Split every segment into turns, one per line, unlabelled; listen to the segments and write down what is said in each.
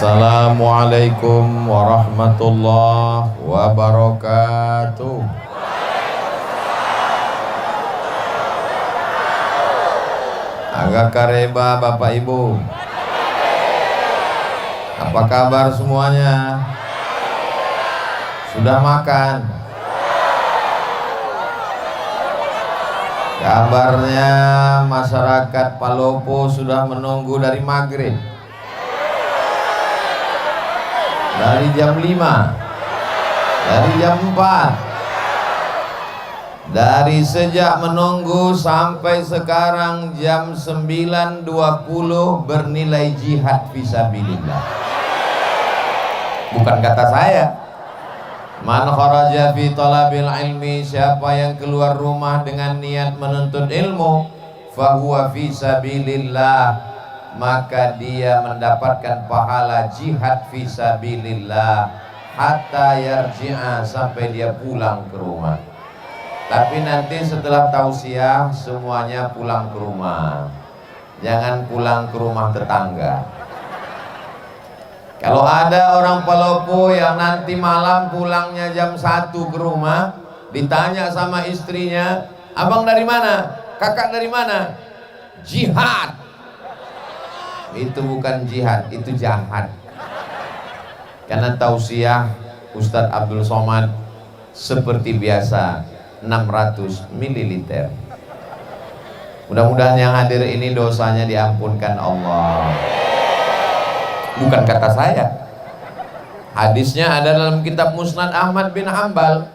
Assalamualaikum warahmatullahi wabarakatuh. Agak kareba Bapak Ibu. Apa kabar semuanya? Sudah makan? Kabarnya masyarakat Palopo sudah menunggu dari maghrib, dari jam 5, dari jam 4, dari sejak menunggu sampai sekarang jam 9.20 bernilai jihad fisabilillah. Bukan kata saya. Man kharaja fi talabil ilmi, siapa yang keluar rumah dengan niat menuntut ilmu, fahuwa fi sabilillah, maka dia mendapatkan pahala jihad fi sabilillah hatta yarji'a, sampai dia pulang ke rumah. Tapi nanti setelah tausiah semuanya pulang ke rumah, jangan pulang ke rumah tetangga. Kalau ada orang Palopo yang nanti malam pulangnya jam 1 ke rumah, ditanya sama istrinya, abang dari mana? Kakak dari mana? Jihad. Itu bukan jihad, itu jahat. Karena tausiah Ustadz Abdul Somad seperti biasa 600 ml. Mudah-mudahan yang hadir ini dosanya diampunkan Allah. Bukan kata saya. Hadisnya ada dalam kitab Musnad Ahmad bin Hanbal.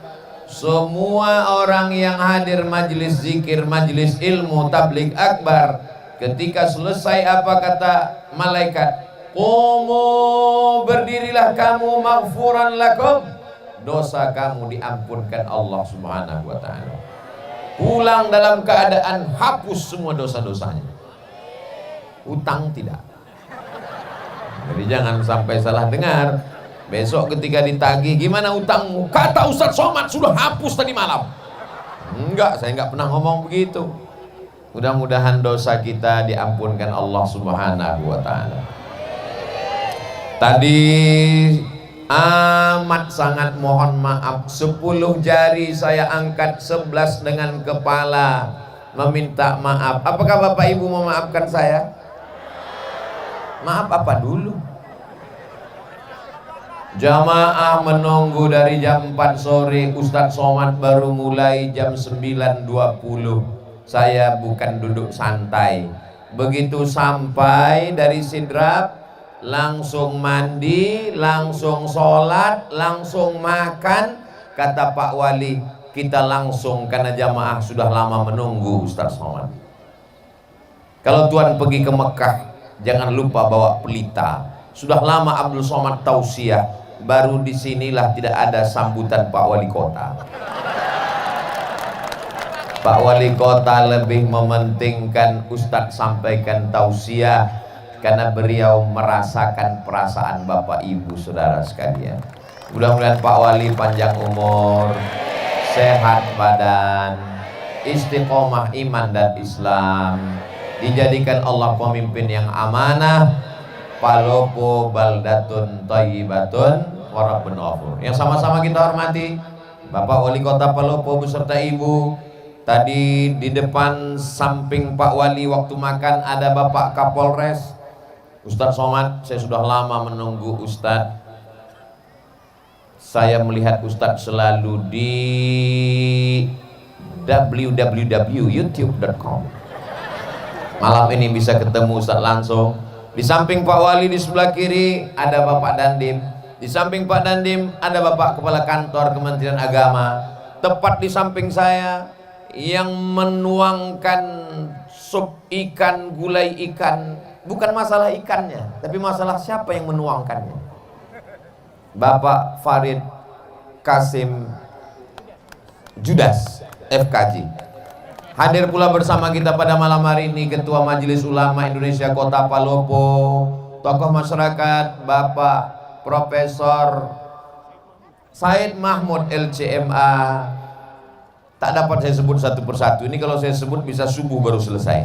Semua orang yang hadir majelis zikir, majelis ilmu, tabligh akbar, ketika selesai apa kata malaikat? Qumu, berdirilah kamu, maghfuran lakum, dosa kamu diampunkan Allah Subhanahu wa ta'ala. Pulang dalam keadaan hapus semua dosa-dosanya. Utang tidak. Jadi jangan sampai salah dengar. Besok ketika ditagih, gimana utangmu? Kata Ustadz Somad sudah hapus tadi malam. Enggak, saya enggak pernah ngomong begitu. Mudah-mudahan dosa kita diampunkan Allah Subhanahu wa ta'ala. Tadi amat sangat mohon maaf, 10 jari saya angkat, 11 dengan kepala meminta maaf. Apakah Bapak Ibu memaafkan saya? Maaf apa dulu? Jamaah menunggu dari jam 4 sore, Ustadz Somad baru mulai jam 9.20. Saya bukan duduk santai. Begitu sampai dari Sidrap, langsung mandi, langsung sholat, langsung makan. Kata Pak Wali, kita langsung, karena jamaah sudah lama menunggu Ustadz Somad. Kalau Tuhan pergi ke Mekah, jangan lupa bawa pelita. Sudah lama Abdul Somad tausiah, baru disinilah tidak ada sambutan Pak Wali Kota. Pak Wali Kota lebih mementingkan Ustadz sampaikan tausiah, karena beliau merasakan perasaan Bapak Ibu saudara sekalian. Mudah-mudahan Pak Wali panjang umur, sehat badan, istiqomah iman dan Islam, dijadikan Allah pemimpin yang amanah. Palopo baldatun thayyibatun wa rabbun ghafur. Yang sama-sama kita hormati Bapak Wali Kota Palopo beserta Ibu. Tadi di depan samping Pak Wali waktu makan ada Bapak Kapolres Ustadz Somad. Saya sudah lama menunggu Ustadz. Saya melihat Ustadz selalu di www.youtube.com. Malam ini bisa ketemu Ustadz langsung. Di samping Pak Wali di sebelah kiri ada Bapak Dandim. Di samping Pak Dandim ada Bapak Kepala Kantor Kementerian Agama. Tepat di samping saya yang menuangkan sup ikan, gulai ikan. Bukan masalah ikannya, tapi masalah siapa yang menuangkannya. Bapak Farid Kasim Judas FKJ. Hadir pula bersama kita pada malam hari ini Ketua Majelis Ulama Indonesia Kota Palopo, tokoh masyarakat Bapak Profesor Said Mahmud LCMA. Tak dapat saya sebut satu persatu. Ini kalau saya sebut bisa subuh baru selesai.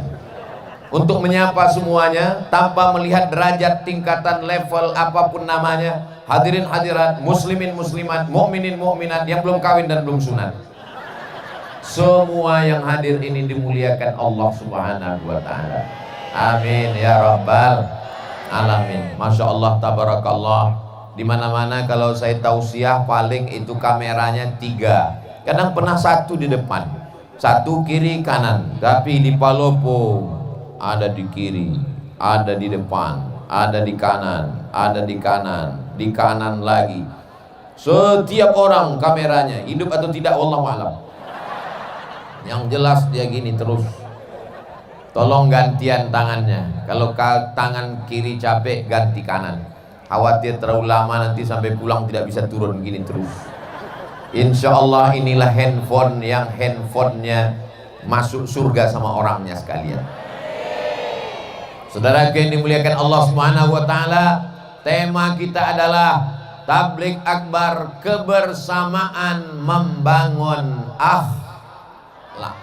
untuk menyapa semuanya tanpa melihat derajat, tingkatan, level apapun namanya. Hadirin hadirat, muslimin muslimat, mukminin mukminat yang belum kawin dan belum sunat, semua yang hadir ini dimuliakan Allah Subhanahu wa ta'ala. Amin ya rabbal alamin. Masya Allah, tabarakallah. Dimana-mana kalau saya tausiah paling itu kameranya 3, kadang pernah 1 di depan, 1 kiri kanan, tapi di Palopo ada di kiri, ada di depan, ada di kanan, ada di kanan, di kanan lagi. Setiap orang kameranya, hidup atau tidak wallahu alam. Yang jelas dia gini terus. Tolong gantian tangannya. Kalau tangan kiri capek, ganti kanan. Khawatir terlalu lama nanti sampai pulang tidak bisa turun, gini terus. Insya Allah inilah handphone yang handphonenya masuk surga sama orangnya sekalian. Saudara yang dimuliakan Allah Subhanahu wa ta'ala, tema kita adalah tabligh akbar, kebersamaan membangun akhlak.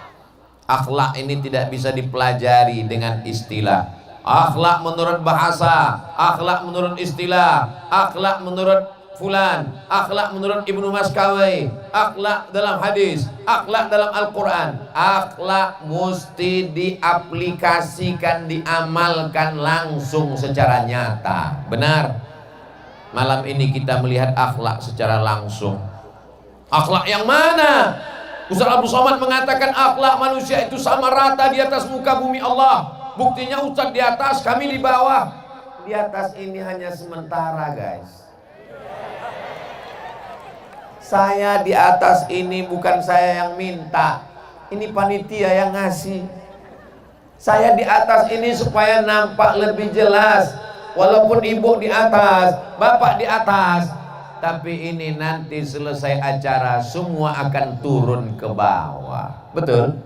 Akhlak ini tidak bisa dipelajari dengan istilah. Akhlak menurut bahasa, akhlak menurut istilah, akhlak menurut fulan, akhlak menurut Ibnu Maskawai, akhlak dalam hadis, akhlak dalam Al-Quran. Akhlak mesti diaplikasikan, diamalkan langsung secara nyata. Benar? Malam ini kita melihat akhlak secara langsung. Akhlak yang mana? Ustaz Abdul Somad mengatakan akhlak manusia itu sama rata di atas muka bumi Allah. Buktinya Ustaz di atas, kami di bawah. Di atas ini hanya sementara, guys. Saya di atas ini bukan saya yang minta, ini panitia yang ngasih. Saya di atas ini supaya nampak lebih jelas. Walaupun ibu di atas, bapak di atas, tapi ini nanti selesai acara semua akan turun ke bawah. Betul?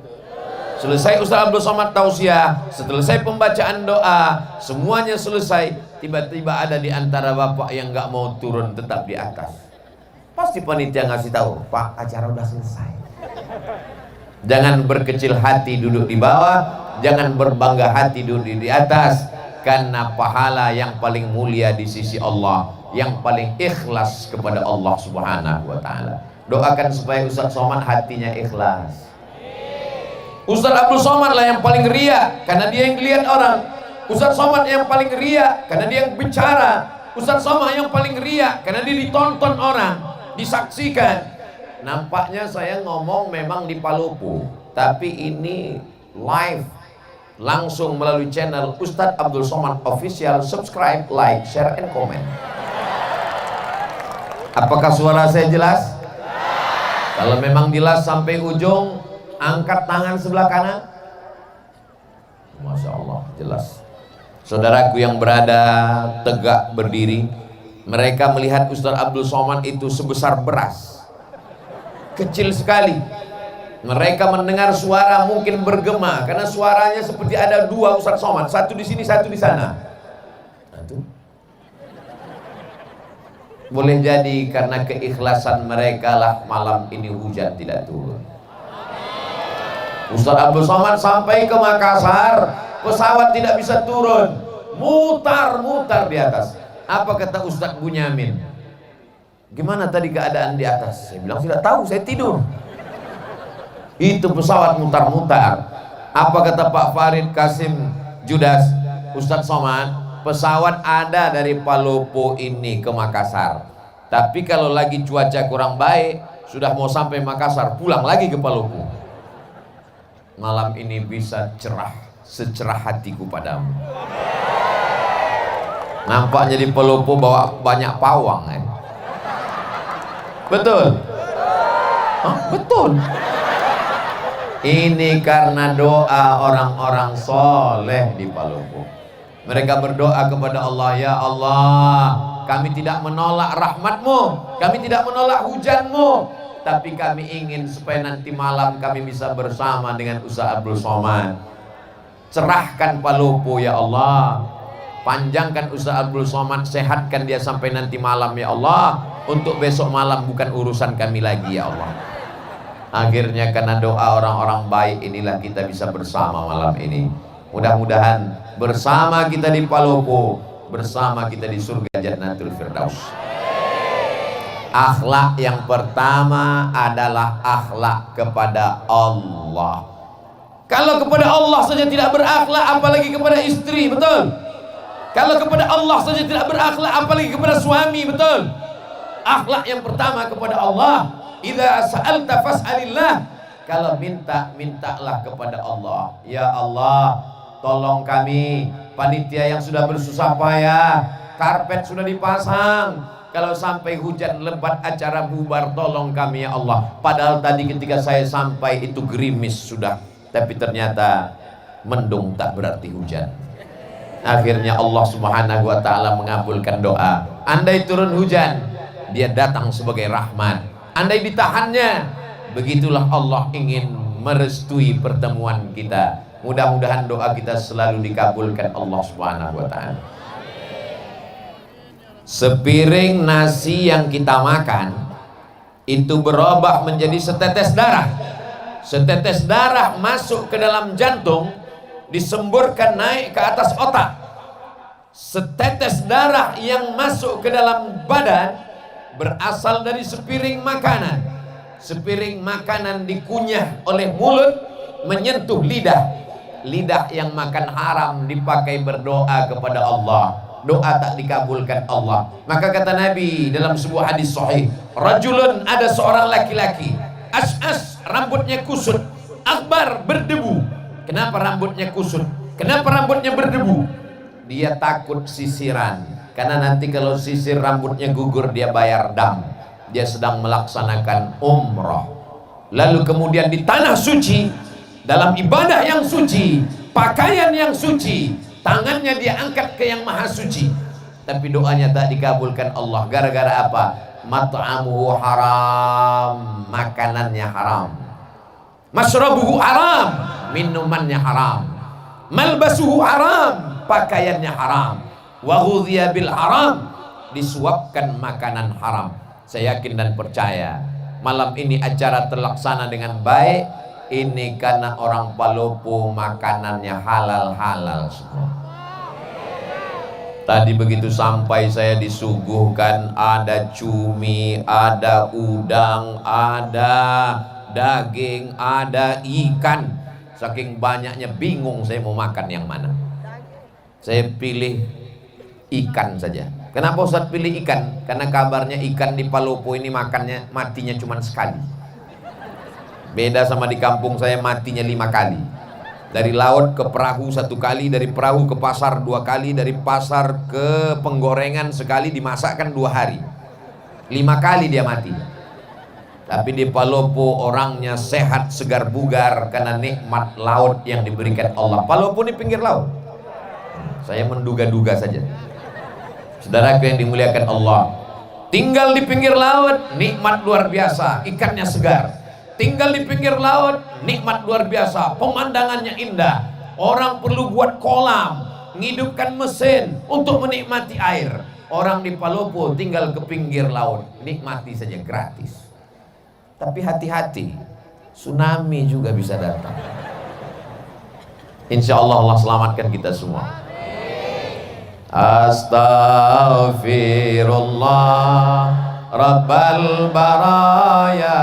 Selesai Ustaz Abdul Somad tausiah, selesai pembacaan doa, semuanya selesai, tiba-tiba ada di antara bapak yang gak mau turun, tetap di atas. Pasti panitia ngasih tahu, Pak, acara udah selesai. Jangan berkecil hati duduk di bawah, jangan berbangga hati duduk di atas, karena pahala yang paling mulia di sisi Allah, yang paling ikhlas kepada Allah Subhanahu wa ta'ala. Doakan supaya Ustaz Somad hatinya ikhlas. Ustaz Abdul Somad lah yang paling ria, karena dia yang dilihat orang. Ustaz Somad yang paling ria, karena dia yang bicara. Ustaz Somad yang paling ria, karena dia ditonton orang, disaksikan. Nampaknya saya ngomong memang di Palopo, tapi ini live, langsung melalui channel Ustaz Abdul Somad Official. Subscribe, like, share, and comment. Apakah suara saya jelas? Kalau memang jelas sampai ujung, angkat tangan sebelah kanan. Masya Allah, jelas. Saudaraku yang berada tegak berdiri, mereka melihat Ustaz Abdul Somad itu sebesar beras, kecil sekali. Mereka mendengar suara mungkin bergema, karena suaranya seperti ada 2 Ustaz Somad, satu di sini, satu di sana. Boleh jadi karena keikhlasan mereka lah malam ini hujan tidak turun. Ustaz Abdul Somad sampai ke Makassar, pesawat tidak bisa turun, mutar-mutar di atas. Apa kata Ustaz Bunyamin? Gimana tadi keadaan di atas? Saya bilang tidak tahu, saya tidur. Itu pesawat mutar-mutar. Apa kata Pak Farid Kasim Judas? Ustaz Somad, pesawat ada dari Palopo ini ke Makassar, tapi kalau lagi cuaca kurang baik, sudah mau sampai Makassar, pulang lagi ke Palopo. Malam ini bisa cerah, secerah hatiku padamu. Nampaknya di Palopo bawa banyak pawang, Betul? Betul. Ini karena doa orang-orang soleh di Palopo. Mereka berdoa kepada Allah, ya Allah, kami tidak menolak rahmat-Mu, kami tidak menolak hujan-Mu, tapi kami ingin supaya nanti malam kami bisa bersama dengan Ustaz Abdul Somad. Cerahkan Palopo ya Allah, panjangkan Ustaz Abdul Somad, sehatkan dia sampai nanti malam ya Allah. Untuk besok malam bukan urusan kami lagi ya Allah. Akhirnya karena doa orang-orang baik inilah kita bisa bersama malam ini. Mudah-mudahan bersama kita di Palopo, bersama kita di surga Jannatul Firdaus. Akhlak yang pertama adalah akhlak kepada Allah. Kalau kepada Allah saja tidak berakhlak, apalagi kepada istri, betul? Kalau kepada Allah saja tidak berakhlak, apalagi kepada suami, betul? Akhlak yang pertama kepada Allah. Idza sa'alta fas'alillah. Kalau minta, mintalah kepada Allah. Ya Allah, tolong kami, panitia yang sudah bersusah payah, karpet sudah dipasang, kalau sampai hujan lebat acara bubar, tolong kami ya Allah. Padahal tadi ketika saya sampai itu gerimis sudah, tapi ternyata mendung tak berarti hujan. Akhirnya Allah Subhanahu wa ta'ala mengabulkan doa. Andai turun hujan, dia datang sebagai rahmat. Andai ditahannya, begitulah Allah ingin merestui pertemuan kita. Mudah-mudahan doa kita selalu dikabulkan Allah Subhanahu wa ta'ala. Sepiring nasi yang kita makan itu berubah menjadi setetes darah. Setetes darah masuk ke dalam jantung, disemburkan naik ke atas otak. Setetes darah yang masuk ke dalam badan berasal dari sepiring makanan. Sepiring makanan dikunyah oleh mulut, menyentuh lidah. Lidah yang makan haram dipakai berdoa kepada Allah, doa tak dikabulkan Allah. Maka kata Nabi dalam sebuah hadis sahih, rajulun, ada seorang laki-laki, as'as, rambutnya kusut, akbar, berdebu. Kenapa rambutnya kusut? Kenapa rambutnya berdebu? Dia takut sisiran, karena nanti kalau sisir rambutnya gugur dia bayar dam. Dia sedang melaksanakan umrah. Lalu kemudian di tanah suci, dalam ibadah yang suci, pakaian yang suci, tangannya dia angkat ke yang maha suci, tapi doanya tak dikabulkan Allah. Gara-gara apa? Mat'amuhu haram, makanannya haram. Masyrabuhu haram, minumannya haram. Malbasuhu haram, pakaiannya haram. Wa ghudhiya bil haram, disuapkan makanan haram. Saya yakin dan percaya malam ini acara terlaksana dengan baik. Ini karena orang Palopo makanannya halal-halal semua. Tadi begitu sampai saya disuguhkan ada cumi, ada udang, ada daging, ada ikan. Saking banyaknya bingung saya mau makan yang mana. Saya pilih ikan saja. Kenapa Ustaz pilih ikan? Karena kabarnya ikan di Palopo ini makannya matinya cuma sekali. Beda sama di kampung saya matinya 5 kali. Dari laut ke perahu 1 kali, dari perahu ke pasar 2 kali, dari pasar ke penggorengan sekali, dimasakkan 2 hari. 5 kali dia mati. Tapi di Palopo orangnya sehat, segar bugar karena nikmat laut yang diberikan Allah. Palopo ini pinggir laut. Saya menduga-duga saja. Saudaraku yang dimuliakan Allah, tinggal di pinggir laut, nikmat luar biasa, ikannya segar. Tinggal di pinggir laut, nikmat luar biasa, pemandangannya indah. Orang perlu buat kolam, ngidupkan mesin untuk menikmati air. Orang di Palopo tinggal ke pinggir laut, nikmati saja gratis. Tapi hati-hati, tsunami juga bisa datang. Insya Allah Allah selamatkan kita semua. Astaghfirullah Rabbal baraya,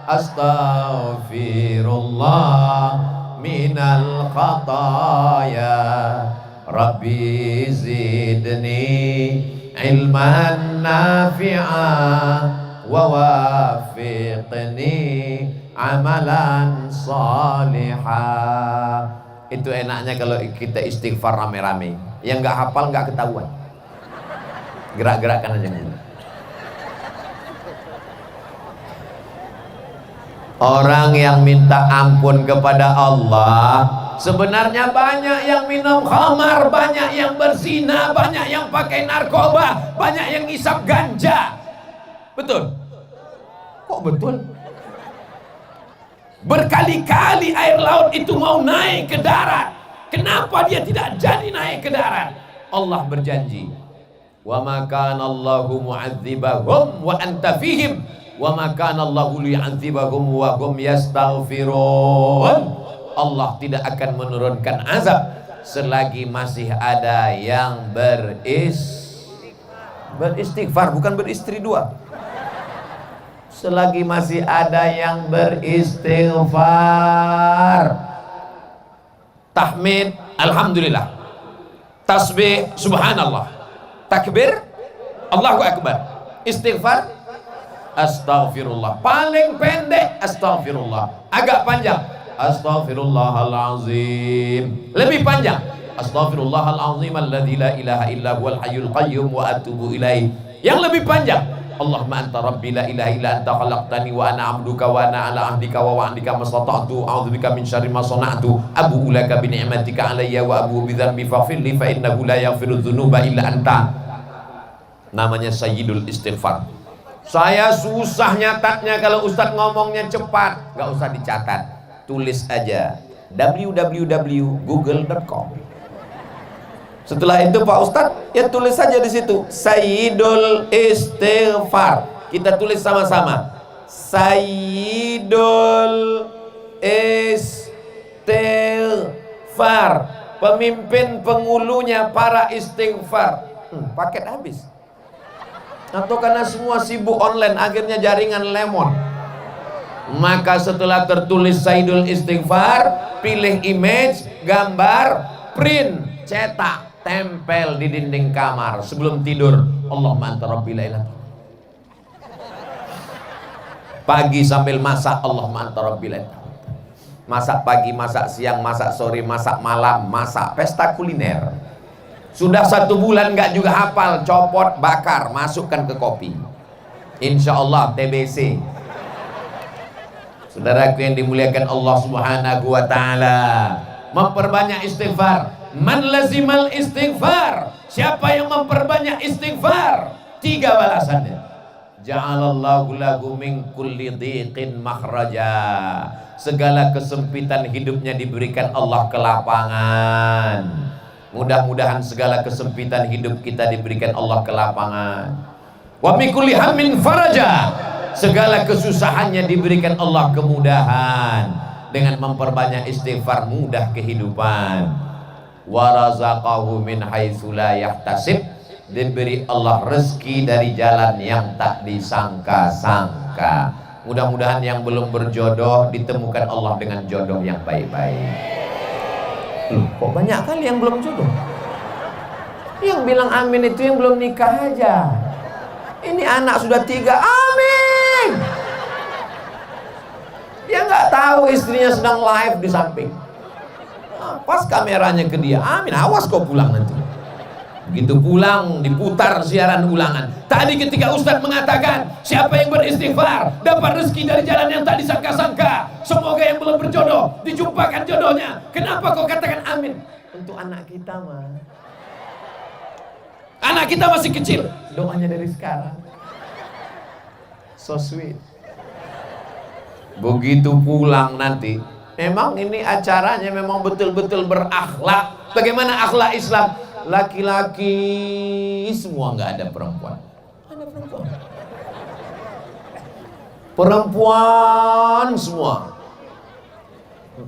astaghfirullah minal khataya, Rabbi zidni ilman nafi'a wa wafiqni amalan salihah. Itu enaknya kalau kita istighfar rame-rame. Yang nggak hafal nggak ketahuan, gerak-gerakkan aja. Orang yang minta ampun kepada Allah sebenarnya banyak yang minum khamar, banyak yang berzina, banyak yang pakai narkoba, banyak yang ngisap ganja. Betul? Kok betul? Berkali-kali air laut itu mau naik ke darat. Kenapa dia tidak jadi naik ke darat? Allah berjanji, wa ma kana Allahu mu'adzibahum wa anta fihim wa ma kana Allahu liya'adzibahum wa hum yastaghfirun. Allah tidak akan menurunkan azab selagi masih ada yang beristighfar, bukan beristri dua. Selagi masih ada yang beristighfar, tahmid alhamdulillah, tasbih subhanallah, takbir Allahu akbar, istighfar astaghfirullah. Paling pendek astaghfirullah, agak panjang astaghfirullahalazim, lebih panjang astaghfirullahalazim alladzi la ilaha illa huwal hayyul qayyum wa atubu ilaih. Yang lebih panjang Allahumma anta rabbi la ilaha illa anta khalaqtani wa ana abduka wa ana ala ahdika wa wa'dika mastata'tu a'udzubika min syarri ma sana'tu abu'u laka bi ni'matika alayya wa abu'u bi dzambi faghfirli fa innahu la yaghfiru dzunuba illa anta. Namanya sayyidul istighfar. Saya susah nyatatnya kalau Ustadz ngomongnya cepat, nggak usah dicatat, tulis aja www.google.com. Setelah itu Pak Ustadz ya tulis saja di situ Sayyidul Istighfar. Kita tulis sama-sama Sayyidul Istighfar, pemimpin pengulunya para istighfar. Paket habis. Atau karena semua sibuk online akhirnya jaringan lemon. Maka setelah tertulis Sayyidul Istighfar, pilih image, gambar, print, cetak, tempel di dinding kamar sebelum tidur. Allahumma anta rabbi la ilaha. Pagi sambil masak Allahumma anta rabbi la ilaha. Masak pagi, masak siang, masak sore, masak malam, masak pesta kuliner. Sudah 1 bulan nggak juga hafal, copot, bakar, masukkan ke kopi. Insya Allah TBC. Saudaraku yang dimuliakan Allah Subhanahu wa Ta'ala, memperbanyak istighfar. Man lazimal istighfar, siapa yang memperbanyak istighfar, 3 balasannya. Ja'alallahu lahu min kulli dhiqin makhraja, segala kesempitan hidupnya diberikan Allah kelapangan. Mudah-mudahan segala kesempitan hidup kita diberikan Allah kelapangan. Wa min kulli hammin faraja, segala kesusahannya diberikan Allah kemudahan. Dengan memperbanyak istighfar mudah kehidupan. Wa razaqahu min haitsu la yahtasib, diberi Allah rezeki dari jalan yang tak disangka-sangka. Mudah-mudahan yang belum berjodoh ditemukan Allah dengan jodoh yang baik-baik. Loh, kok banyak kali yang belum jodoh? Yang bilang amin itu yang belum nikah aja. Ini anak sudah 3, amin. Dia nggak tahu istrinya sedang live di samping. Nah, pas kameranya ke dia, amin, awas kau pulang nanti. Begitu pulang diputar siaran ulangan. Tadi ketika Ustadz mengatakan siapa yang beristighfar dapat rezeki dari jalan yang tak disangka-sangka. Semoga yang belum berjodoh dijumpakan jodohnya. Kenapa kau katakan amin? Untuk anak kita mah. Anak kita masih kecil, doanya dari sekarang. So sweet. Begitu pulang nanti, memang ini acaranya memang betul-betul berakhlak. Bagaimana akhlak Islam? Laki-laki semua, nggak ada perempuan. Ada perempuan. Perempuan semua.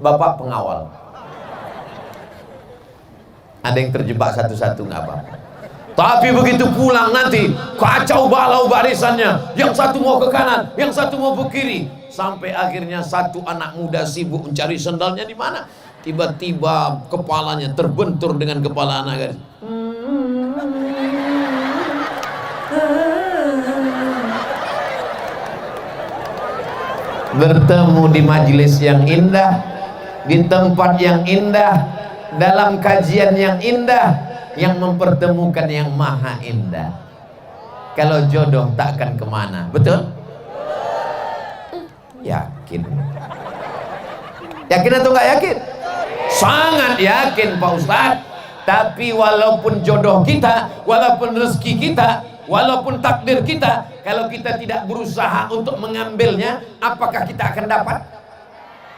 Bapak pengawal. Ada yang terjebak satu-satu nggak apa-apa. Tapi begitu pulang nanti kacau balau barisannya. Yang satu mau ke kanan, yang satu mau ke kiri. Sampai akhirnya satu anak muda sibuk mencari sendalnya di mana. Tiba-tiba kepalanya terbentur dengan kepala anak gadis. Bertemu di majelis yang indah, di tempat yang indah, dalam kajian yang indah, yang mempertemukan yang maha indah. Kalau jodoh tak akan kemana, betul? Yakin? Yakin atau nggak yakin? Sangat yakin Pak Ustadz. Tapi walaupun jodoh kita, walaupun rezeki kita, walaupun takdir kita, kalau kita tidak berusaha untuk mengambilnya, apakah kita akan dapat?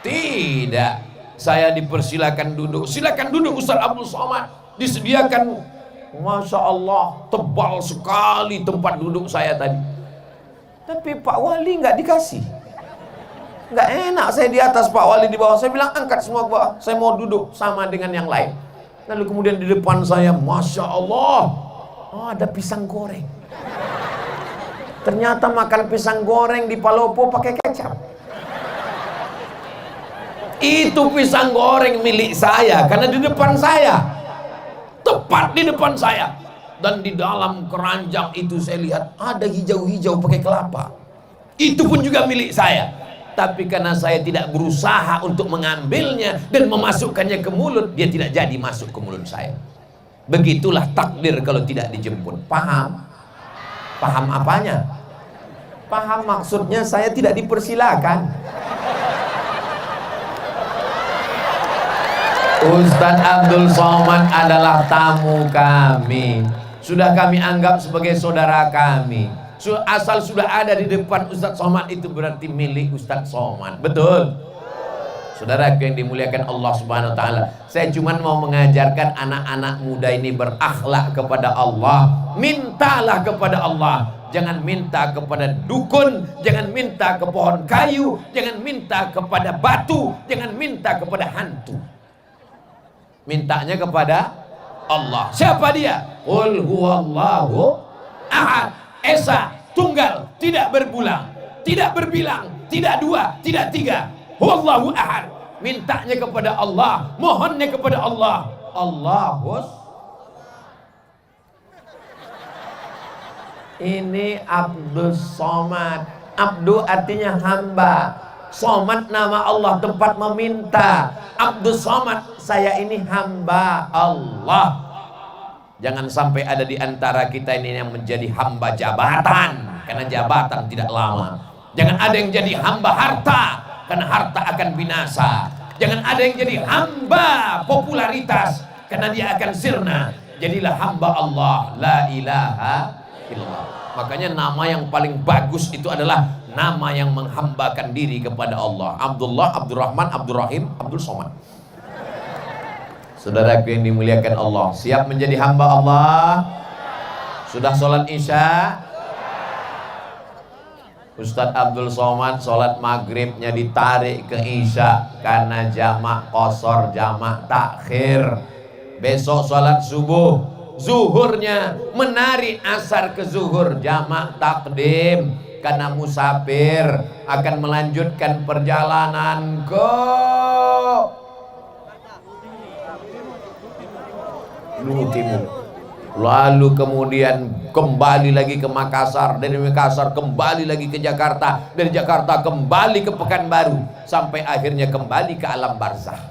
Tidak. Saya dipersilakan duduk. Silakan duduk Ustadz Abdul Somad. Disediakan, Masya Allah, tebal sekali tempat duduk saya tadi. Tapi Pak Wali nggak dikasih. Nggak enak saya di atas, Pak Wali di bawah. Saya bilang angkat semua ke bawah, saya mau duduk sama dengan yang lain. Lalu kemudian di depan saya, Masya Allah, oh, ada pisang goreng. Ternyata makan pisang goreng di Palopo pakai kecap. Itu pisang goreng milik saya karena di depan saya, tepat di depan saya. Dan di dalam keranjang itu saya lihat ada hijau-hijau pakai kelapa. Itu pun juga milik saya. Tapi karena saya tidak berusaha untuk mengambilnya dan memasukkannya ke mulut, dia tidak jadi masuk ke mulut saya. Begitulah takdir kalau tidak dijemput. Paham? Paham apanya? Paham maksudnya saya tidak dipersilakan. Ustadz Abdul Somad adalah tamu kami. Sudah kami anggap sebagai saudara kami. Asal sudah ada di depan Ustadz Somad itu berarti milik Ustadz Somad. Betul? Saudara yang dimuliakan Allah Subhanahu wa taala. Saya cuma mau mengajarkan anak-anak muda ini berakhlak kepada Allah. Mintalah kepada Allah. Jangan minta kepada dukun, jangan minta ke pohon kayu, jangan minta kepada batu, jangan minta kepada hantu. Mintanya kepada Allah. Siapa dia? Qul huwallahu ahad. Esa, tunggal, tidak berbulang, tidak berbilang, tidak dua, tidak tiga. Huwallahu ahad. Mintanya kepada Allah, mohonnya kepada Allah. Allahus. Ini Abdul Somad. Abdu artinya hamba. Somad nama Allah, tempat meminta. Abdul Somad, saya ini hamba Allah. Jangan sampai ada di antara kita ini yang menjadi hamba jabatan, karena jabatan tidak lama. Jangan ada yang jadi hamba harta, karena harta akan binasa. Jangan ada yang jadi hamba popularitas, karena dia akan sirna. Jadilah hamba Allah, la ilaha illallah. Makanya nama yang paling bagus itu adalah nama yang menghambakan diri kepada Allah. Abdullah, Abdurrahman, Abdurrahim, Abdul Somad. Saudaraku yang dimuliakan Allah, siap menjadi hamba Allah? Sudah sholat isya? Ustadz Abdul Somad sholat maghribnya ditarik ke isya karena jamak qasar, jamak takhir. Besok sholat subuh, zuhurnya menarik asar ke zuhur, jamak takdim karena musafir akan melanjutkan perjalanan ke Timur. Lalu kemudian kembali lagi ke Makassar, dari Makassar kembali lagi ke Jakarta, dari Jakarta kembali ke Pekanbaru, sampai akhirnya kembali ke alam barzakh.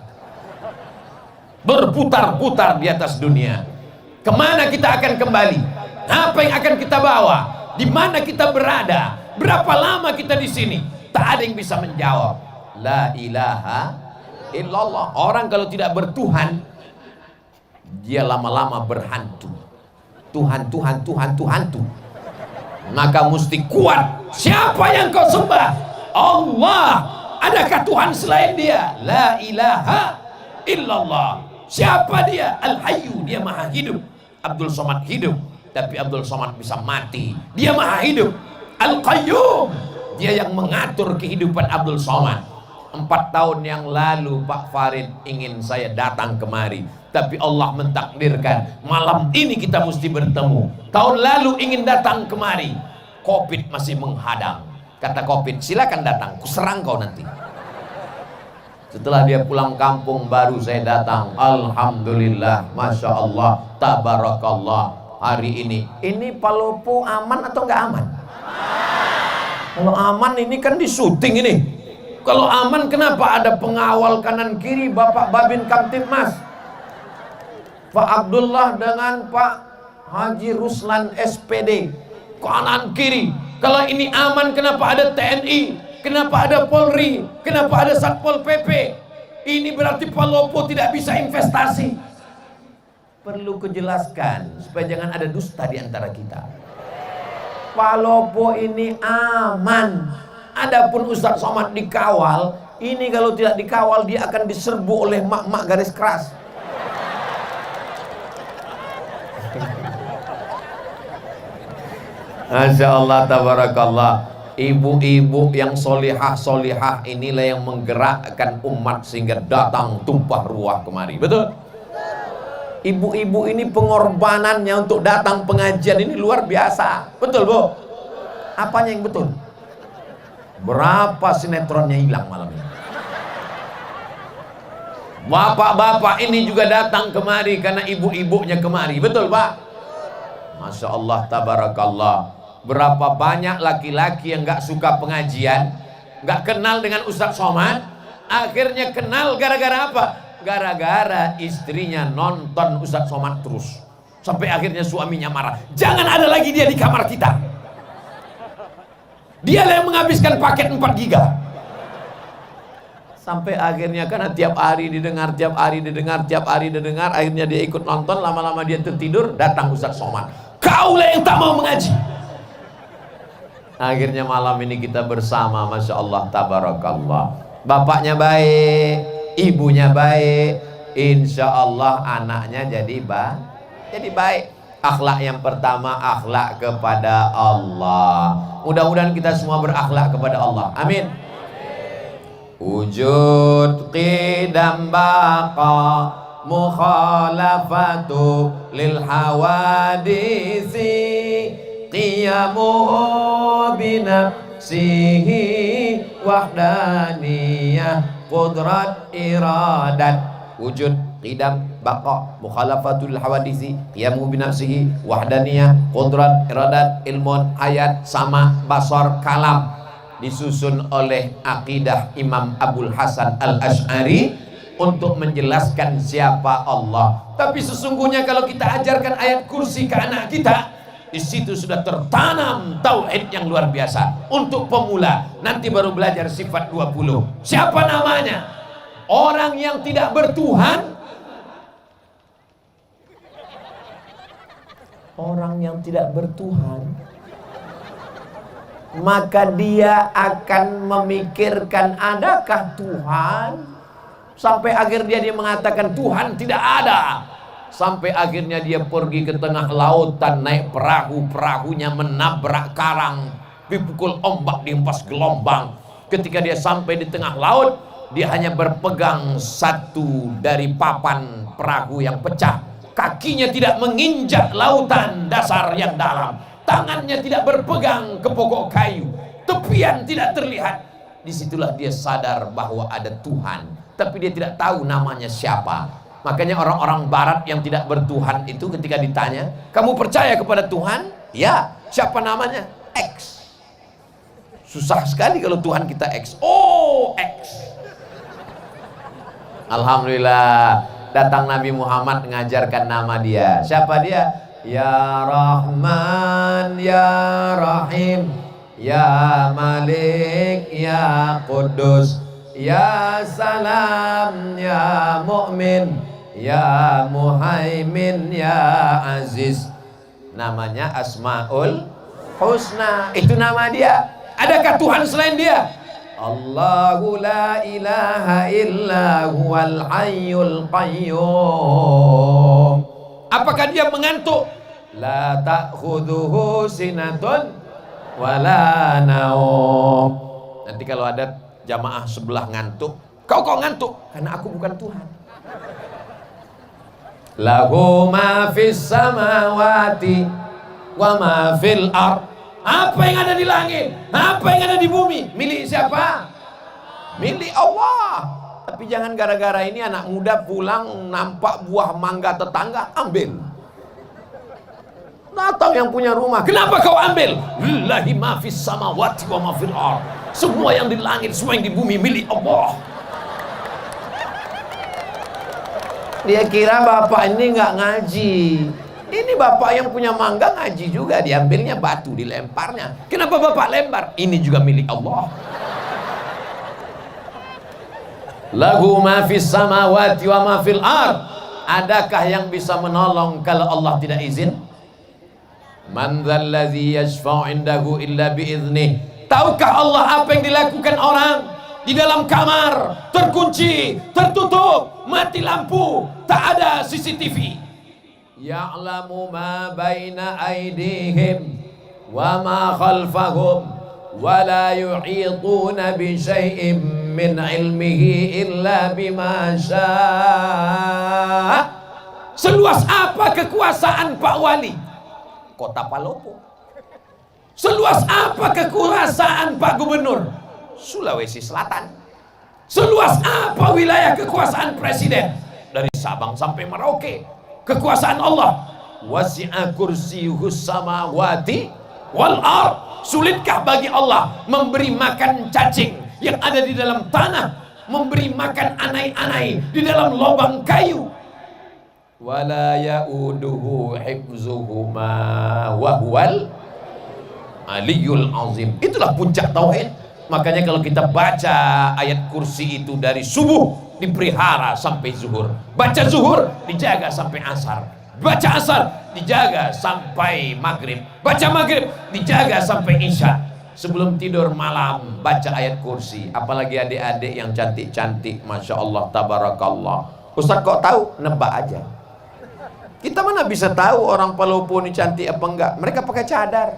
Berputar-putar di atas dunia. Kemana kita akan kembali? Apa yang akan kita bawa? Di mana kita berada? Berapa lama kita di sini? Tak ada yang bisa menjawab. La ilaha illallah. Orang kalau tidak bertuhan, dia lama-lama berhantu. Tuhan, Tuhan, Tuhan, Tuhan, Tuhan. Maka mesti kuat. Siapa yang kau sembah? Allah. Adakah Tuhan selain dia? La ilaha illallah. Siapa dia? Al-Hayyu. Dia maha hidup. Abdul Somad hidup, tapi Abdul Somad bisa mati. Dia maha hidup. Al-Qayyum. Dia yang mengatur kehidupan Abdul Somad. 4 tahun yang lalu Pak Farid ingin saya datang kemari, tapi Allah mentakdirkan malam ini kita mesti bertemu. Tahun lalu ingin datang kemari, Covid masih menghadang. Kata Covid, silakan datang, kuserang kau nanti. Setelah dia pulang kampung baru saya datang. Alhamdulillah, Masya Allah, Tabarakallah. Hari ini Palopo aman atau nggak aman? Kalau aman ini kan di syuting ini. Kalau aman kenapa ada pengawal kanan kiri Bapak Babin Kamtibmas, Pak Abdullah dengan Pak Haji Ruslan SPD kanan kiri. Kalau ini aman kenapa ada TNI, kenapa ada Polri, kenapa ada Satpol PP? Ini berarti Palopo tidak bisa investasi. Perlu kujelaskan supaya jangan ada dusta di antara kita. Palopo ini aman. Adapun Ustadz Somad dikawal, ini kalau tidak dikawal dia akan diserbu oleh mak-mak garis keras. Masya Allah, tabarakallah. Ibu-ibu yang solihah-solihah inilah yang menggerakkan umat sehingga datang tumpah ruah kemari. Betul? Ibu-ibu ini pengorbanannya untuk datang pengajian ini luar biasa. Betul, Bu? Apanya yang betul? Berapa sinetronnya hilang malam ini? Bapak-bapak ini juga datang kemari karena ibu-ibunya kemari. Betul, Pak? Masya Allah, tabarakallah. Berapa banyak laki-laki yang gak suka pengajian, gak kenal dengan Ustadz Somad, akhirnya kenal gara-gara apa? Gara-gara istrinya nonton Ustadz Somad terus, sampai akhirnya suaminya marah. Jangan ada lagi dia di kamar kita. Dia yang menghabiskan paket 4 giga. Sampai akhirnya karena tiap hari didengar, akhirnya dia ikut nonton, lama-lama dia tertidur, datang Ustadz Somad. Kaulah yang tak mau mengaji. Akhirnya malam ini kita bersama, Masya Allah, tabarakallah. Bapaknya baik, ibunya baik, insya Allah anaknya jadi baik. Akhlak yang pertama, akhlak kepada Allah. Mudah-mudahan kita semua berakhlak kepada Allah. Amin. Wujud qidam baqa mukhalafatu lil hawadisi qiyamuhu binafsihi wahdaniyah qudrat iradat. Wujud qidam baqa mukhalafatul hawadisi qiyamuhu binafsihi wahdaniyah qudrat iradat ilmun hayat sama basar kalam. Disusun oleh akidah Imam Abul Hasan Al-Asy'ari untuk menjelaskan siapa Allah. Tapi sesungguhnya kalau kita ajarkan ayat kursi ke anak kita, di situ sudah tertanam tauhid yang luar biasa. Untuk pemula, nanti baru belajar sifat 20. Siapa namanya? Orang yang tidak bertuhan. Orang yang tidak bertuhan, maka dia akan memikirkan adakah Tuhan, sampai akhirnya dia mengatakan Tuhan tidak ada. Sampai akhirnya dia pergi ke tengah lautan, naik perahu, perahunya menabrak karang, dipukul ombak, dihempas gelombang. Ketika dia sampai di tengah laut, dia hanya berpegang satu dari papan perahu yang pecah. Kakinya tidak menginjak lautan dasar yang dalam, tangannya tidak berpegang ke pokok kayu, tepian tidak terlihat. Disitulah dia sadar bahwa ada Tuhan, tapi dia tidak tahu namanya siapa. Makanya orang-orang barat yang tidak bertuhan itu ketika ditanya, kamu percaya kepada Tuhan? Ya. Siapa namanya? X. Susah sekali kalau Tuhan kita X. Oh, X. Alhamdulillah, datang Nabi Muhammad mengajarkan nama dia. Siapa dia? Ya Rahman, Ya Rahim, Ya Malik, Ya Qudus, Ya Salam, Ya Mu'min, Ya Muhaimin, Ya Aziz. Namanya Asmaul Husna. Itu nama dia. Adakah Tuhan selain dia? Allahu la ilaha illa huwal hayyul qayyum. Apakah dia mengantuk? La ta'khudhuhu sinatun wala naum. Nanti kalau ada jamaah sebelah ngantuk, kau ngantuk? Karena aku bukan Tuhan. Lahu ma fis samawati wa ma fil ard. Apa yang ada di langit, apa yang ada di bumi, milik siapa? Milik Allah. Tapi jangan gara-gara ini anak muda pulang nampak buah mangga tetangga, ambil. Datang yang punya rumah, kenapa kau ambil? Lillahi ma fis samawati wa ma fil ard. Semua yang di langit, semua yang di bumi milik Allah. Dia kira bapak ini nggak ngaji. Ini bapak yang punya mangga ngaji juga, diambilnya batu, dilemparnya. Kenapa bapak lempar? Ini juga milik Allah. Lahu ma fis samawati wa ma fil ard. Adakah yang bisa menolong kalau Allah tidak izin? Man dzalladzi yashfa'u 'indahu illa biiznih. Tahukah Allah apa yang dilakukan orang di dalam kamar, terkunci, tertutup, mati lampu, tak ada CCTV? Ya'lamu ma baina aydihim wa ma khalfahum ولا يحيطون بشيء من علمه إلا بما شاء. Seluas apa kekuasaan Pak Wali? Kota Palopo. Seluas apa kekuasaan Pak Gubernur? Sulawesi Selatan. Seluas apa wilayah kekuasaan Presiden? Dari Sabang sampai Merauke. Kekuasaan Allah. Wasi'a kursiyuhus samawati wal ard. Sulitkah bagi Allah memberi makan cacing yang ada di dalam tanah, memberi makan anai-anai di dalam lubang kayu? Wala ya'uduhu hifzuhuma wa huwal aliyul azim. Itulah puncak tauhid. Makanya kalau kita baca ayat kursi itu dari subuh dipelihara sampai zuhur, baca zuhur dijaga sampai asar, baca asar dijaga sampai maghrib, baca maghrib dijaga sampai isya. Sebelum tidur malam baca ayat kursi. Apalagi adik-adik yang cantik-cantik, masya Allah, tabarakallah. Ustaz kok tahu? Nebak aja. Kita mana bisa tahu orang Palopo ini cantik apa enggak? Mereka pakai cadar.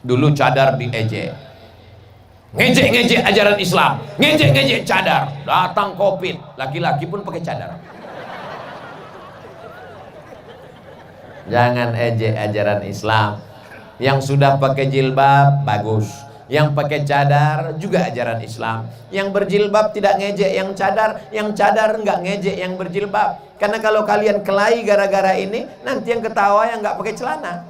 Dulu cadar diejek, ngejek-ngejek ajaran Islam, ngejek-ngejek cadar. Datang Covid, laki-laki pun pakai cadar. Jangan ejek ajaran Islam. Yang sudah pakai jilbab bagus, yang pakai cadar juga ajaran Islam. Yang berjilbab tidak ngejek yang cadar enggak ngejek yang berjilbab. Karena kalau kalian kelahi gara-gara ini, nanti yang ketawa yang enggak pakai celana.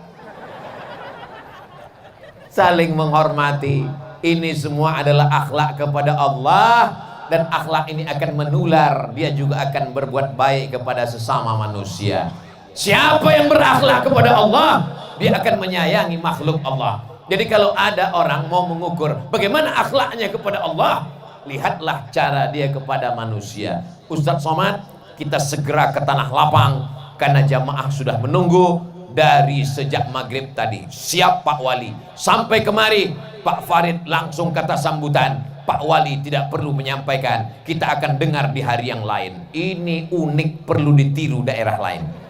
Saling menghormati. Ini semua adalah akhlak kepada Allah, dan akhlak ini akan menular. Dia juga akan berbuat baik kepada sesama manusia. Siapa yang berakhlak kepada Allah, dia akan menyayangi makhluk Allah. Jadi kalau ada orang mau mengukur bagaimana akhlaknya kepada Allah, lihatlah cara dia kepada manusia. Ustadz Somad, kita segera ke tanah lapang karena jamaah sudah menunggu dari sejak maghrib tadi. Siap Pak Wali. Sampai kemari Pak Farid langsung kata sambutan. Pak Wali tidak perlu menyampaikan, kita akan dengar di hari yang lain. Ini unik, perlu ditiru daerah lain.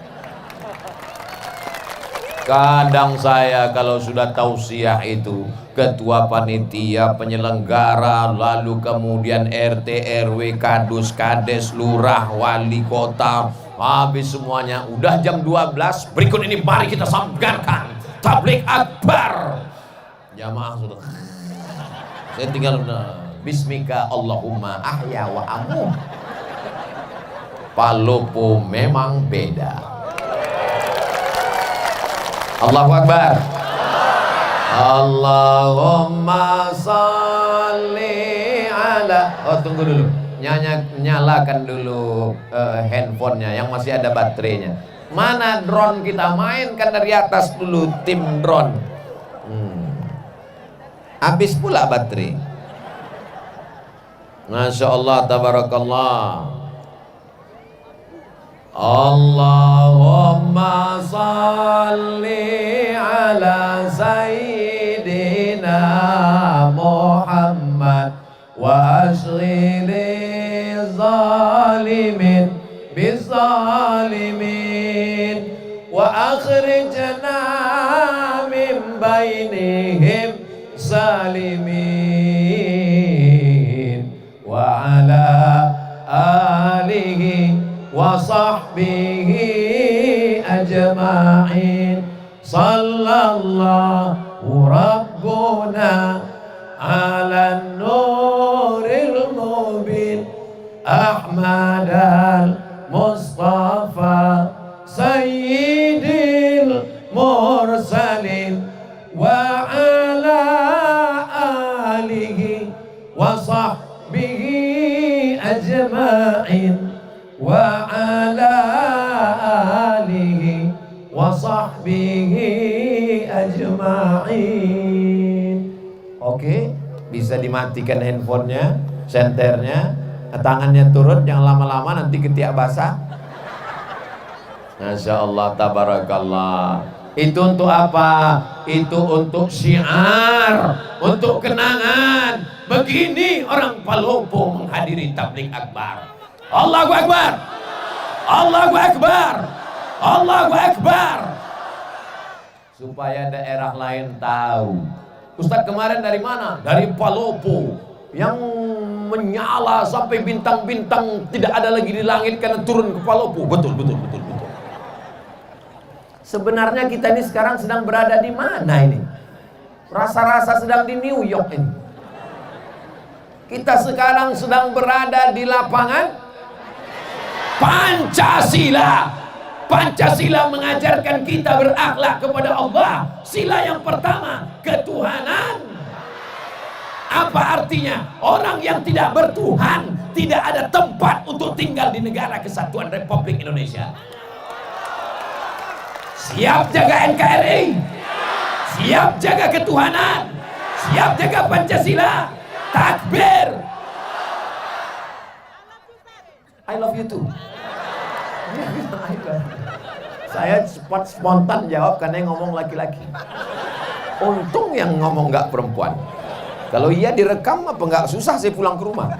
Kadang saya kalau sudah tausiah itu, ketua panitia, penyelenggara, lalu kemudian RT, RW, kadus, kades, lurah, wali kota, habis semuanya, udah jam 12. Berikut ini mari kita sambungkan tablik akbar. Jamaah sudah, saya tinggal bismika Allahumma ahya wa amu. Palopo memang beda. Allahu Akbar. Allahumma salli ala. Oh tunggu dulu, nyalakan dulu handphonenya yang masih ada baterainya. Mana drone kita? Mainkan dari atas dulu, tim drone. Habis pula baterai. Masya Allah, tabarakallah. Allahumma salli ala sayyidina Muhammad wa ashghili zalimin bizalimin wa akhrijna min bainihim salimin wa ala alihi wa sahbihi ajma'in. Sallallahu rabbuna ala nuril mubin Ahmad al-Mustafa sayyidil mursalin wa ala alihi wa sahbihi ajma'in wa ala alihi wa sahbihi ajma'in. Oke, bisa dimatikan handphonenya, senternya, tangannya turun, jangan lama-lama nanti ketiak basah. Masya Allah, tabarakallah. Itu untuk apa? Itu untuk syiar, untuk kenangan. Begini orang Palopo menghadiri tablik akbar. Allahu Akbar, Allahu Akbar, Allahu Akbar. Supaya daerah lain tahu Ustadz kemarin dari mana? Dari Palopo, yang menyala sampai bintang-bintang tidak ada lagi di langit karena turun ke Palopo. Betul. Sebenarnya kita ini sekarang sedang berada di mana ini? Rasa-rasa sedang di New York ini. Kita sekarang sedang berada di lapangan Pancasila. Pancasila mengajarkan kita berakhlak kepada Allah. Sila yang pertama, ketuhanan. Apa artinya? Orang yang tidak bertuhan tidak ada tempat untuk tinggal di negara Kesatuan Republik Indonesia. Siap jaga NKRI, siap jaga ketuhanan, siap jaga Pancasila. Takbir. I love you too. Saya spontan jawab karena yang ngomong laki-laki. Untung yang ngomong nggak perempuan. Kalau iya direkam apa nggak susah saya pulang ke rumah.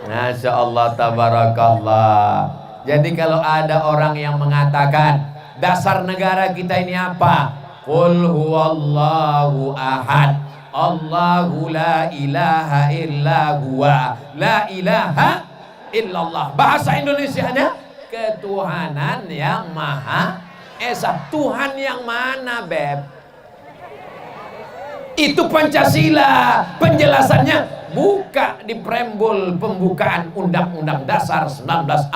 Masya Allah, tabarakallah. Jadi kalau ada orang yang mengatakan dasar negara kita ini apa? Qul huwallahu ahad, Allahu la ilaha illa huwa, la ilaha illallah. Bahasa Indonesianya ketuhanan yang maha esa. Tuhan yang mana, Beb? Itu Pancasila. Penjelasannya buka di preambul pembukaan Undang-Undang Dasar 1945.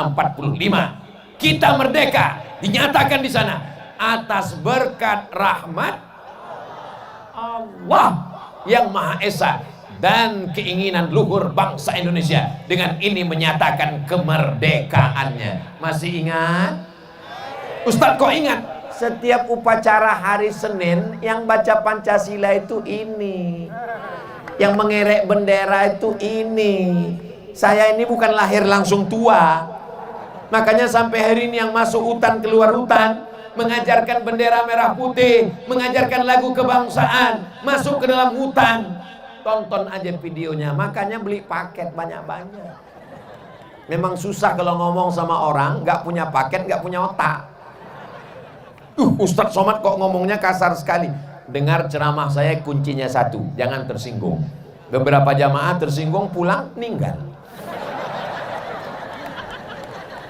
Kita merdeka, dinyatakan di sana atas berkat rahmat Allah yang Maha Esa dan keinginan luhur bangsa Indonesia. Dengan ini menyatakan kemerdekaannya. Masih ingat? Ustadz kok ingat? Setiap upacara hari Senin yang baca Pancasila itu ini, yang mengerek bendera itu ini. Saya ini bukan lahir langsung tua, makanya sampai hari ini yang masuk hutan keluar hutan, mengajarkan bendera merah putih, mengajarkan lagu kebangsaan, masuk ke dalam hutan. Tonton aja videonya, makanya beli paket banyak-banyak. Memang susah kalau ngomong sama orang nggak punya paket, nggak punya otak. Ustadz Somad kok ngomongnya kasar sekali. Dengar ceramah saya, kuncinya satu, jangan tersinggung. Beberapa jamaah tersinggung pulang ninggal.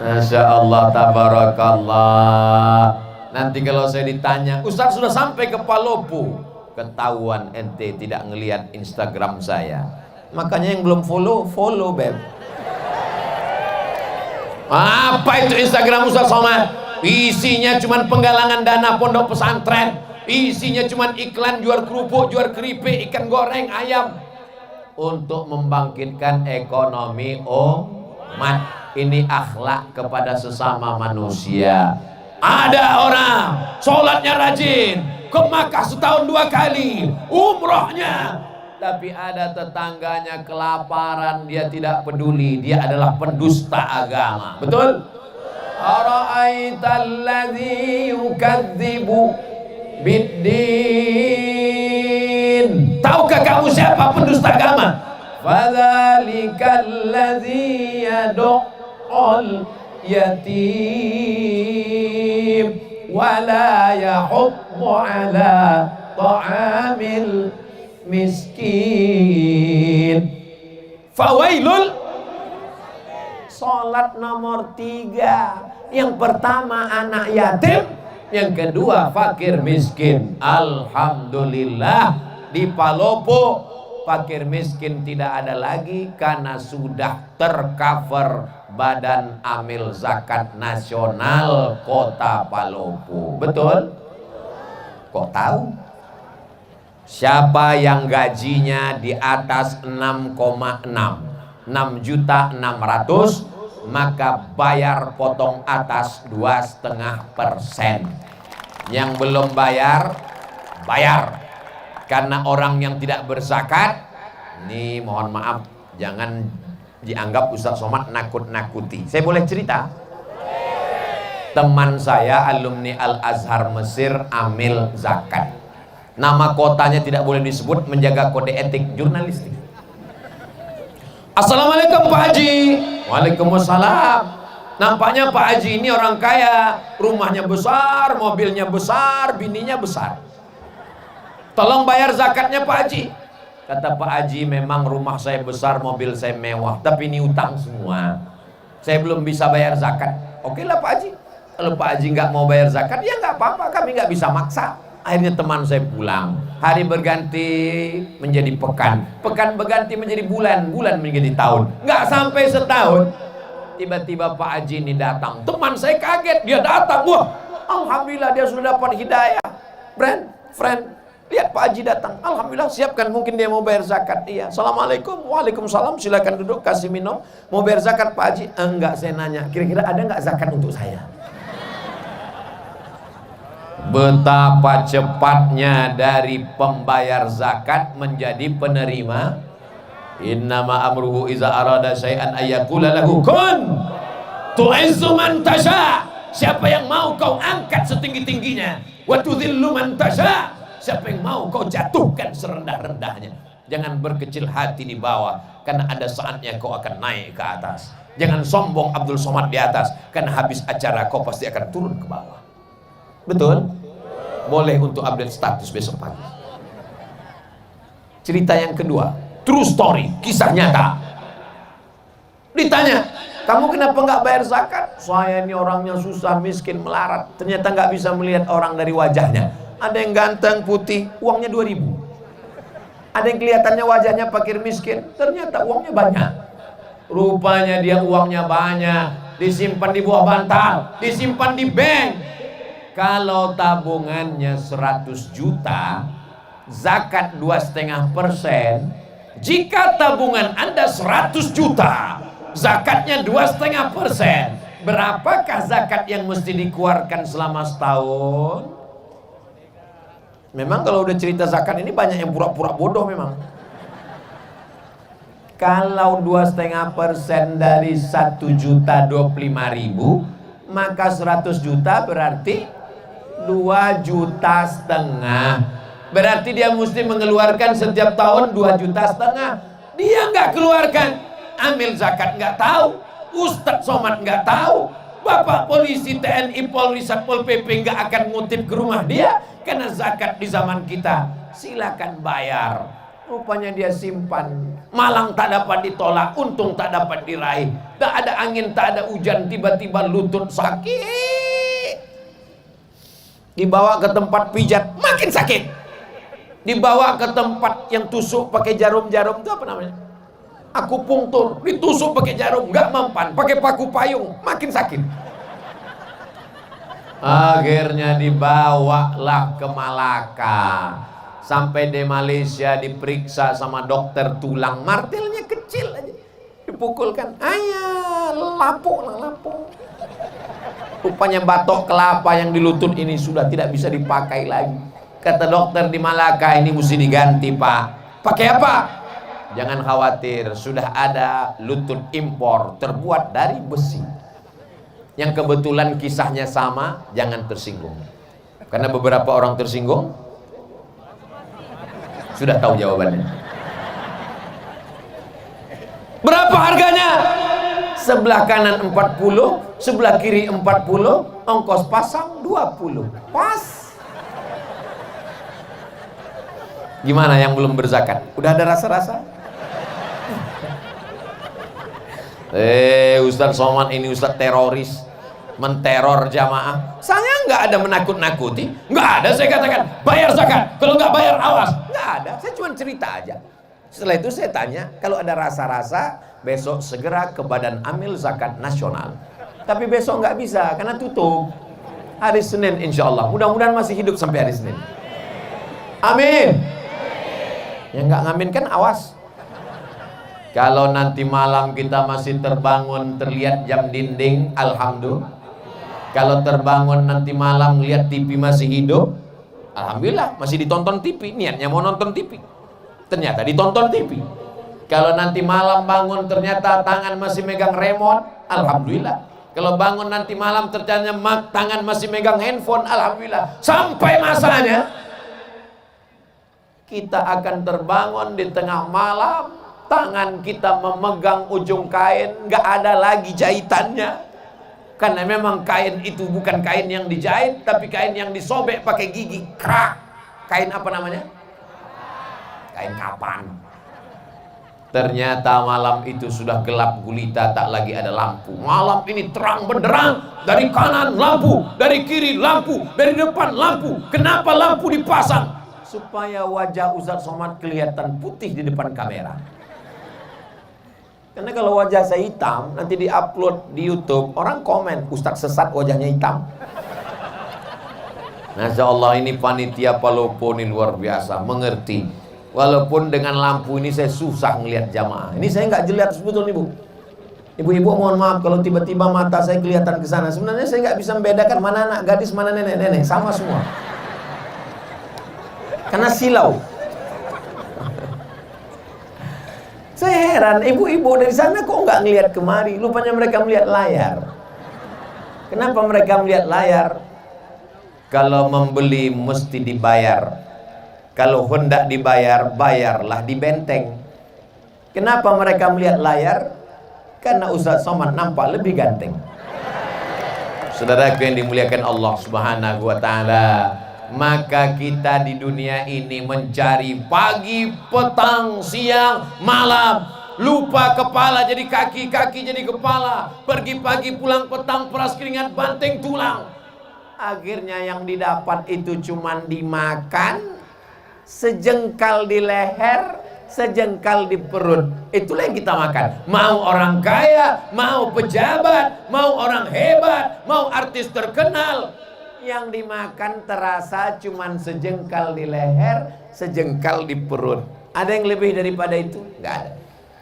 Masya Allah, tabarakallah. Nanti kalau saya ditanya, Ustadz sudah sampai ke Palopo, ketahuan ente tidak ngelihat Instagram saya. Makanya yang belum follow Beb. Apa itu Instagram Ustadz Somad? Isinya cuman penggalangan dana pondok pesantren, isinya cuman iklan jual kerupuk, jual keripik, ikan goreng, ayam, untuk membangkitkan ekonomi umat. Ini akhlak kepada sesama manusia. Ada orang sholatnya rajin, ke Makkah setahun 2 kali, umrohnya, tapi ada tetangganya kelaparan, dia tidak peduli, dia adalah pendusta agama. Betul? Ara'aital ladzi yukadzibu biddin. Tahukah kamu siapa pendusta agama? Fadzalikal ladzi yad'ul yatim wa la yahuddu ala ta'amil miskin. Fawailul. Salat nomor 3. Yang pertama anak yatim, yang kedua fakir miskin. Alhamdulillah di Palopo fakir miskin tidak ada lagi karena sudah tercover Badan Amil Zakat Nasional Kota Palopo. Betul? Kok tahu? Siapa yang gajinya di atas 6,6 maka bayar potong atas 2,5%. Yang belum bayar, bayar. Karena orang yang tidak berzakat, ini mohon maaf, jangan dianggap Ustadz Somad nakut-nakuti. Saya boleh cerita? Teman saya alumni Al-Azhar Mesir amil zakat. Nama kotanya tidak boleh disebut, menjaga kode etik jurnalistik. Assalamualaikum Pak Haji. Waalaikumsalam. Nampaknya Pak Haji ini orang kaya, rumahnya besar, mobilnya besar, bininya besar. tolong bayar zakatnya Pak Haji. Kata Pak Haji, memang rumah saya besar, mobil saya mewah, tapi ini utang semua, saya belum bisa bayar zakat. Oke lah Pak Haji, kalau Pak Haji nggak mau bayar zakat, ya nggak apa-apa, kami nggak bisa maksa. Akhirnya teman saya pulang. Hari berganti menjadi pekan, pekan berganti menjadi bulan, bulan menjadi tahun. Nggak sampai setahun, tiba-tiba Pak Haji ini datang. Teman saya kaget, dia datang. Wah, alhamdulillah dia sudah dapat hidayah. Friend, lihat Pak Haji datang. Alhamdulillah, siapkan, mungkin dia mau bayar zakat. Iya. Assalamualaikum. Waalaikumsalam. Silakan duduk, kasih minum. Mau bayar zakat Pak Haji? Enggak, saya nanya, kira-kira ada nggak zakat untuk saya? Betapa cepatnya dari pembayar zakat menjadi penerima. Innama amruhu iza arada syai'an ayyakula lahu kun tu'izzu man tasha. Siapa yang mau kau angkat setinggi-tingginya, wa tudhillu man tasha. Siapa yang mau kau jatuhkan serendah-rendahnya. Jangan berkecil hati di bawah, karena ada saatnya kau akan naik ke atas. Jangan sombong Abdul Somad di atas, karena habis acara kau pasti akan turun ke bawah. Betul? Boleh untuk update status besok pagi. Cerita yang kedua, true story, kisah nyata. Ditanya, kamu kenapa nggak bayar zakat? Saya ini orangnya susah, miskin, melarat. Ternyata nggak bisa melihat orang dari wajahnya. Ada yang ganteng, putih, uangnya 2.000. Ada yang kelihatannya wajahnya fakir miskin, ternyata uangnya banyak. Rupanya dia uangnya banyak, disimpan di bawah bantal, disimpan di bank. Kalau tabungannya 100 juta, zakat 2,5%. Jika tabungan Anda 100 juta, zakatnya 2,5%. Berapakah zakat yang mesti dikeluarkan selama setahun? Memang kalau udah cerita zakat ini banyak yang pura-pura bodoh memang. Kalau 2,5% dari 1.025.000, maka 100 juta berarti 2,5 juta. Berarti dia mesti mengeluarkan setiap tahun 2,5 juta. Dia nggak keluarkan. Amil zakat nggak tahu, Ustadz Somad nggak tahu, Bapak polisi, TNI, Polri, Satpol PP nggak akan ngutip ke rumah dia, karena zakat di zaman kita silakan bayar. Rupanya dia simpan, malang tak dapat ditolak, untung tak dapat diraih. Tak ada angin, tak ada hujan, tiba-tiba lutut sakit. Dibawa ke tempat pijat, makin sakit. Dibawa ke tempat yang tusuk pakai jarum-jarum, itu apa namanya? Akupunktur, ditusuk pakai jarum, nggak mempan, pakai paku payung, makin sakit. Akhirnya dibawalah ke Malaka. Sampai di Malaysia diperiksa sama dokter tulang, martilnya kecil aja, dipukulkan, ayah, lapuk. Rupanya batok kelapa yang di lutut ini sudah tidak bisa dipakai lagi. Kata dokter di Malaka, ini mesti diganti Pak. Pakai apa? Jangan khawatir, sudah ada lutut impor terbuat dari besi. Yang kebetulan kisahnya sama, jangan tersinggung. Karena beberapa orang tersinggung sudah tahu jawabannya. Berapa harganya? Sebelah kanan 40, sebelah kiri 40, ongkos pasang 20. Pas. Gimana yang belum berzakat? Udah ada rasa-rasa? Ustadz Somad ini Ustadz teroris, menteror jamaah. Saya nggak ada menakut-nakuti, nggak ada. Saya katakan bayar zakat, kalau nggak bayar awas. Nggak ada, saya cuma cerita aja. Setelah itu saya tanya, kalau ada rasa-rasa, besok segera ke Badan Amil Zakat Nasional. Tapi besok nggak bisa, karena tutup. Hari Senin insya Allah. Mudah-mudahan masih hidup sampai hari Senin. Amin. Yang nggak ngamin kan awas. Kalau nanti malam kita masih terbangun, terlihat jam dinding, alhamdulillah. Kalau terbangun nanti malam lihat TV masih hidup, alhamdulillah, masih ditonton TV. Niatnya mau nonton TV, ternyata ditonton TV. Kalau nanti malam bangun ternyata tangan masih megang remote, alhamdulillah. Kalau bangun nanti malam ternyata tangan masih megang handphone, alhamdulillah. Sampai masanya kita akan terbangun di tengah malam, tangan kita memegang ujung kain, nggak ada lagi jahitannya. Karena memang kain itu bukan kain yang dijahit, tapi kain yang disobek pakai gigi. Krak. Kain apa namanya? kain kapan. Ternyata malam itu sudah gelap gulita, tak lagi ada lampu. Malam ini terang benderang, dari kanan lampu, dari kiri lampu, dari depan lampu. Kenapa lampu dipasang? Supaya wajah Ustaz Somad kelihatan putih di depan kamera. Karena kalau wajah saya hitam, nanti di-upload di YouTube, orang komen, Ustaz sesat wajahnya hitam. Masya Allah, ini panitia Palopo ini luar biasa, mengerti. Walaupun dengan lampu ini saya susah ngelihat jamaah. Ini saya nggak jelas sebetulnya, Bu. Ibu-ibu mohon maaf kalau tiba-tiba mata saya kelihatan ke sana. Sebenarnya saya nggak bisa membedakan mana anak gadis, mana nenek-nenek, sama semua. Karena silau. Saya heran, ibu-ibu dari sana kok nggak ngelihat kemari? Lupanya mereka melihat layar. Kenapa mereka melihat layar? Kalau membeli mesti dibayar. Kalau hendak dibayar, bayarlah di benteng. Kenapa mereka melihat layar? Karena Ustaz Somad nampak lebih ganteng. Saudaraku yang dimuliakan Allah Subhanahu wa Ta'ala, maka kita di dunia ini mencari pagi, petang, siang, malam. Lupa kepala jadi kaki, kaki jadi kepala. Pergi pagi, pulang petang, peras keringat, banteng tulang. Akhirnya yang didapat itu cuman dimakan, sejengkal di leher, sejengkal di perut. Itulah yang kita makan. Mau orang kaya, mau pejabat, mau orang hebat, mau artis terkenal, yang dimakan terasa cuman sejengkal di leher, sejengkal di perut. Ada yang lebih daripada itu? Nggak ada.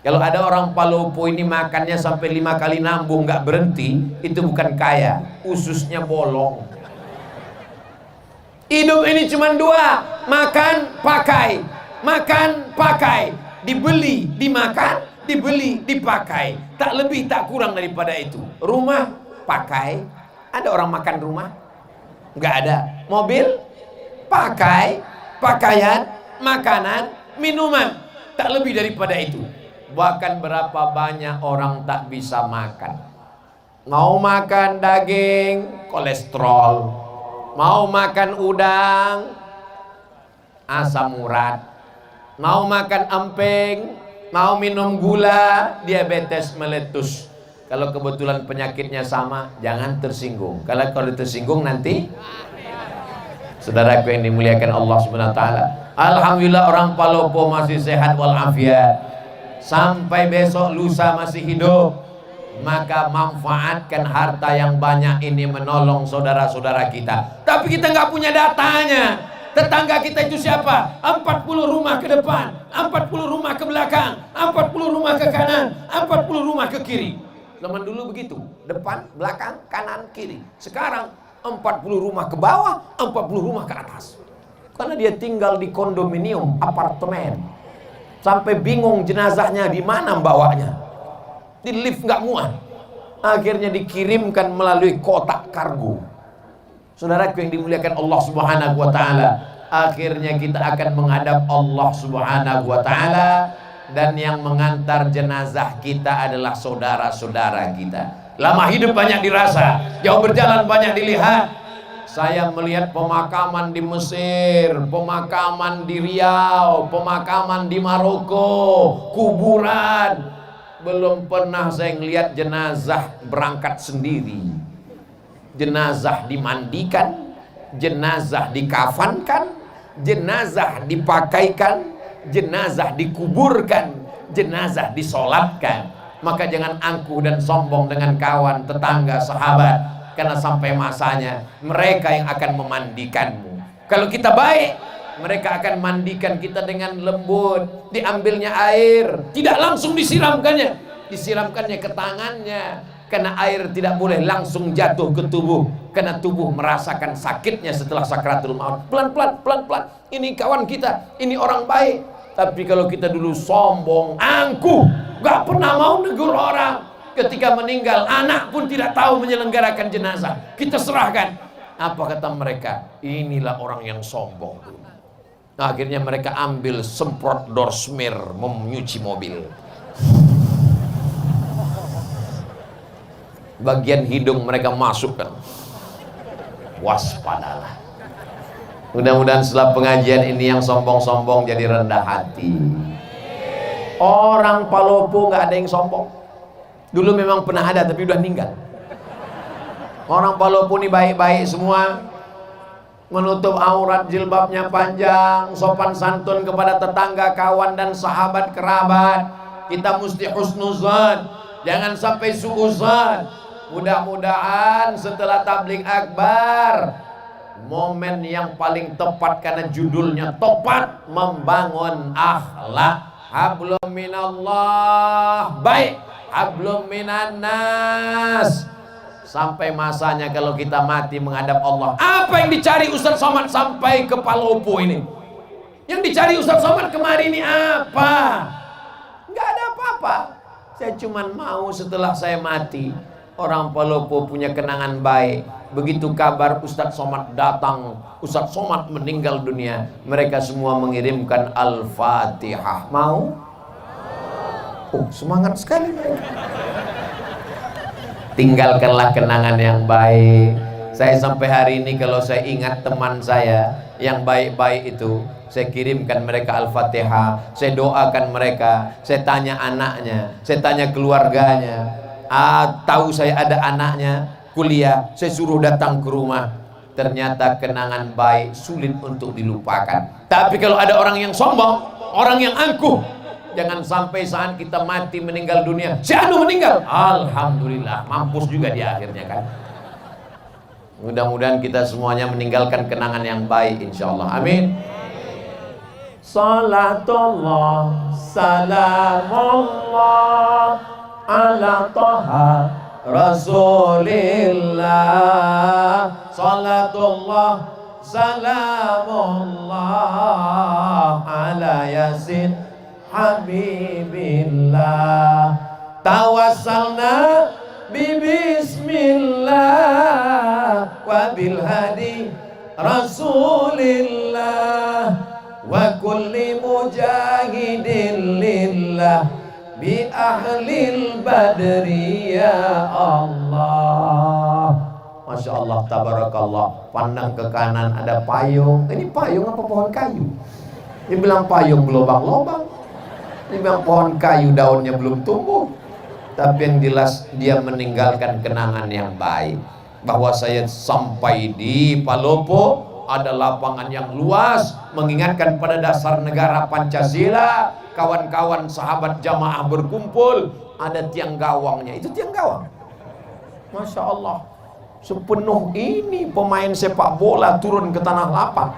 Kalau ada orang Palopo ini makannya sampai 5 kali nambung nggak berhenti, itu bukan kaya, ususnya bolong. Hidup ini cuma 2, makan, pakai. Makan, pakai. Dibeli, dimakan, dibeli, dipakai. Tak lebih, tak kurang daripada itu. Rumah, pakai. Ada orang makan rumah? Nggak ada. Mobil, pakai. Pakaian, makanan, minuman. Tak lebih daripada itu. Bahkan berapa banyak orang tak bisa makan. Mau makan daging, kolesterol. Mau makan udang, asam urat. Mau makan emping, mau minum gula, diabetes meletus. Kalau kebetulan penyakitnya sama, jangan tersinggung. Kalau tersinggung nanti, saudaraku yang dimuliakan Allah Subhanahu wa Ta'ala, alhamdulillah orang Palopo masih sehat walafiat. Sampai besok lusa masih hidup. Maka manfaatkan harta yang banyak ini menolong saudara-saudara kita. Tapi kita nggak punya datanya. Tetangga kita itu siapa? 40 rumah ke depan, 40 rumah ke belakang, 40 rumah ke kanan, 40 rumah ke kiri. Zaman dulu begitu, depan, belakang, kanan, kiri. Sekarang 40 rumah ke bawah, 40 rumah ke atas. Karena dia tinggal di kondominium, apartemen. Sampai bingung jenazahnya di mana bawanya. Di lift nggak muat, akhirnya dikirimkan melalui kotak kargo. Saudaraku yang dimuliakan Allah Subhanahu wa Ta'ala, akhirnya kita akan menghadap Allah Subhanahu wa Ta'ala, dan yang mengantar jenazah kita adalah saudara-saudara kita. Lama hidup banyak dirasa, jauh berjalan banyak dilihat. Saya melihat pemakaman di Mesir, pemakaman di Riau, pemakaman di Maroko, kuburan. Belum pernah saya ngelihat jenazah berangkat sendiri. Jenazah dimandikan, jenazah dikafankan, jenazah dipakaikan, jenazah dikuburkan, jenazah disolatkan. Maka jangan angkuh dan sombong dengan kawan, tetangga, sahabat, karena sampai masanya mereka yang akan memandikanmu. Kalau kita baik, mereka akan mandikan kita dengan lembut. Diambilnya air, tidak langsung disiramkannya, disiramkannya ke tangannya. Karena air tidak boleh langsung jatuh ke tubuh, karena tubuh merasakan sakitnya setelah sakratul maut. Pelan-pelan, pelan-pelan. Ini kawan kita, ini orang baik. Tapi kalau kita dulu sombong, angkuh, gak pernah mau negur orang, ketika meninggal anak pun tidak tahu menyelenggarakan jenazah, kita serahkan. Apa kata mereka? Inilah orang yang sombong. Nah, akhirnya mereka ambil semprot door smear menyuci mobil. Bagian hidung mereka masukkan. Waspadalah. Mudah-mudahan setelah pengajian ini yang sombong-sombong jadi rendah hati. Orang Palopo nggak ada yang sombong. Dulu memang pernah ada tapi udah meninggal. Orang Palopo ini baik-baik semua, menutup aurat, jilbabnya panjang, sopan santun kepada tetangga, kawan dan sahabat kerabat. Kita mesti husnuzan, jangan sampai suuzan. Mudah-mudahan setelah tabligh akbar, momen yang paling tepat karena judulnya tepat, membangun akhlak. Hablum minallah baik, hablum minan nas. Sampai masanya kalau kita mati menghadap Allah. Apa yang dicari Ustaz Somad sampai ke Palopo ini? Yang dicari Ustaz Somad kemarin ini apa? Nggak ada apa-apa. Saya cuma mau setelah saya mati, orang Palopo punya kenangan baik. Begitu kabar Ustaz Somad datang, Ustaz Somad meninggal dunia, mereka semua mengirimkan Al-Fatihah. Mau? Oh, semangat sekali mereka. Tinggalkanlah kenangan yang baik. Saya sampai hari ini kalau saya ingat teman saya yang baik-baik itu, saya kirimkan mereka Al-Fatihah, saya doakan mereka, saya tanya anaknya, saya tanya keluarganya. Tahu saya ada anaknya kuliah, saya suruh datang ke rumah. Ternyata kenangan baik sulit untuk dilupakan. Tapi kalau ada orang yang sombong, orang yang angkuh, jangan sampai saat kita mati meninggal dunia, si anu meninggal, alhamdulillah, mampus juga di akhirnya kan. Mudah-mudahan kita semuanya meninggalkan kenangan yang baik insyaallah. Amin. Salatullah salamullah ala Taha Rasulillah. Salatullah salamullah ala Yasin Habibillah. Tawassalna bismillah wa bil hadi Rasulillah wa kulli mujahidin lillah bi ahlil badri ya Allah. Masya Allah, tabarakallah. Pandang ke kanan ada payung. Ini payung apa pohon kayu? Dia bilang payung lobang-lobang. Dia bilang pohon kayu daunnya belum tumbuh. Tapi yang jelas dia meninggalkan kenangan yang baik. Bahwa saya sampai di Palopo, ada lapangan yang luas, mengingatkan pada dasar negara Pancasila. Kawan-kawan sahabat jamaah berkumpul, ada tiang gawangnya. Itu tiang gawang. Masya Allah, sepenuh ini pemain sepak bola turun ke tanah lapang.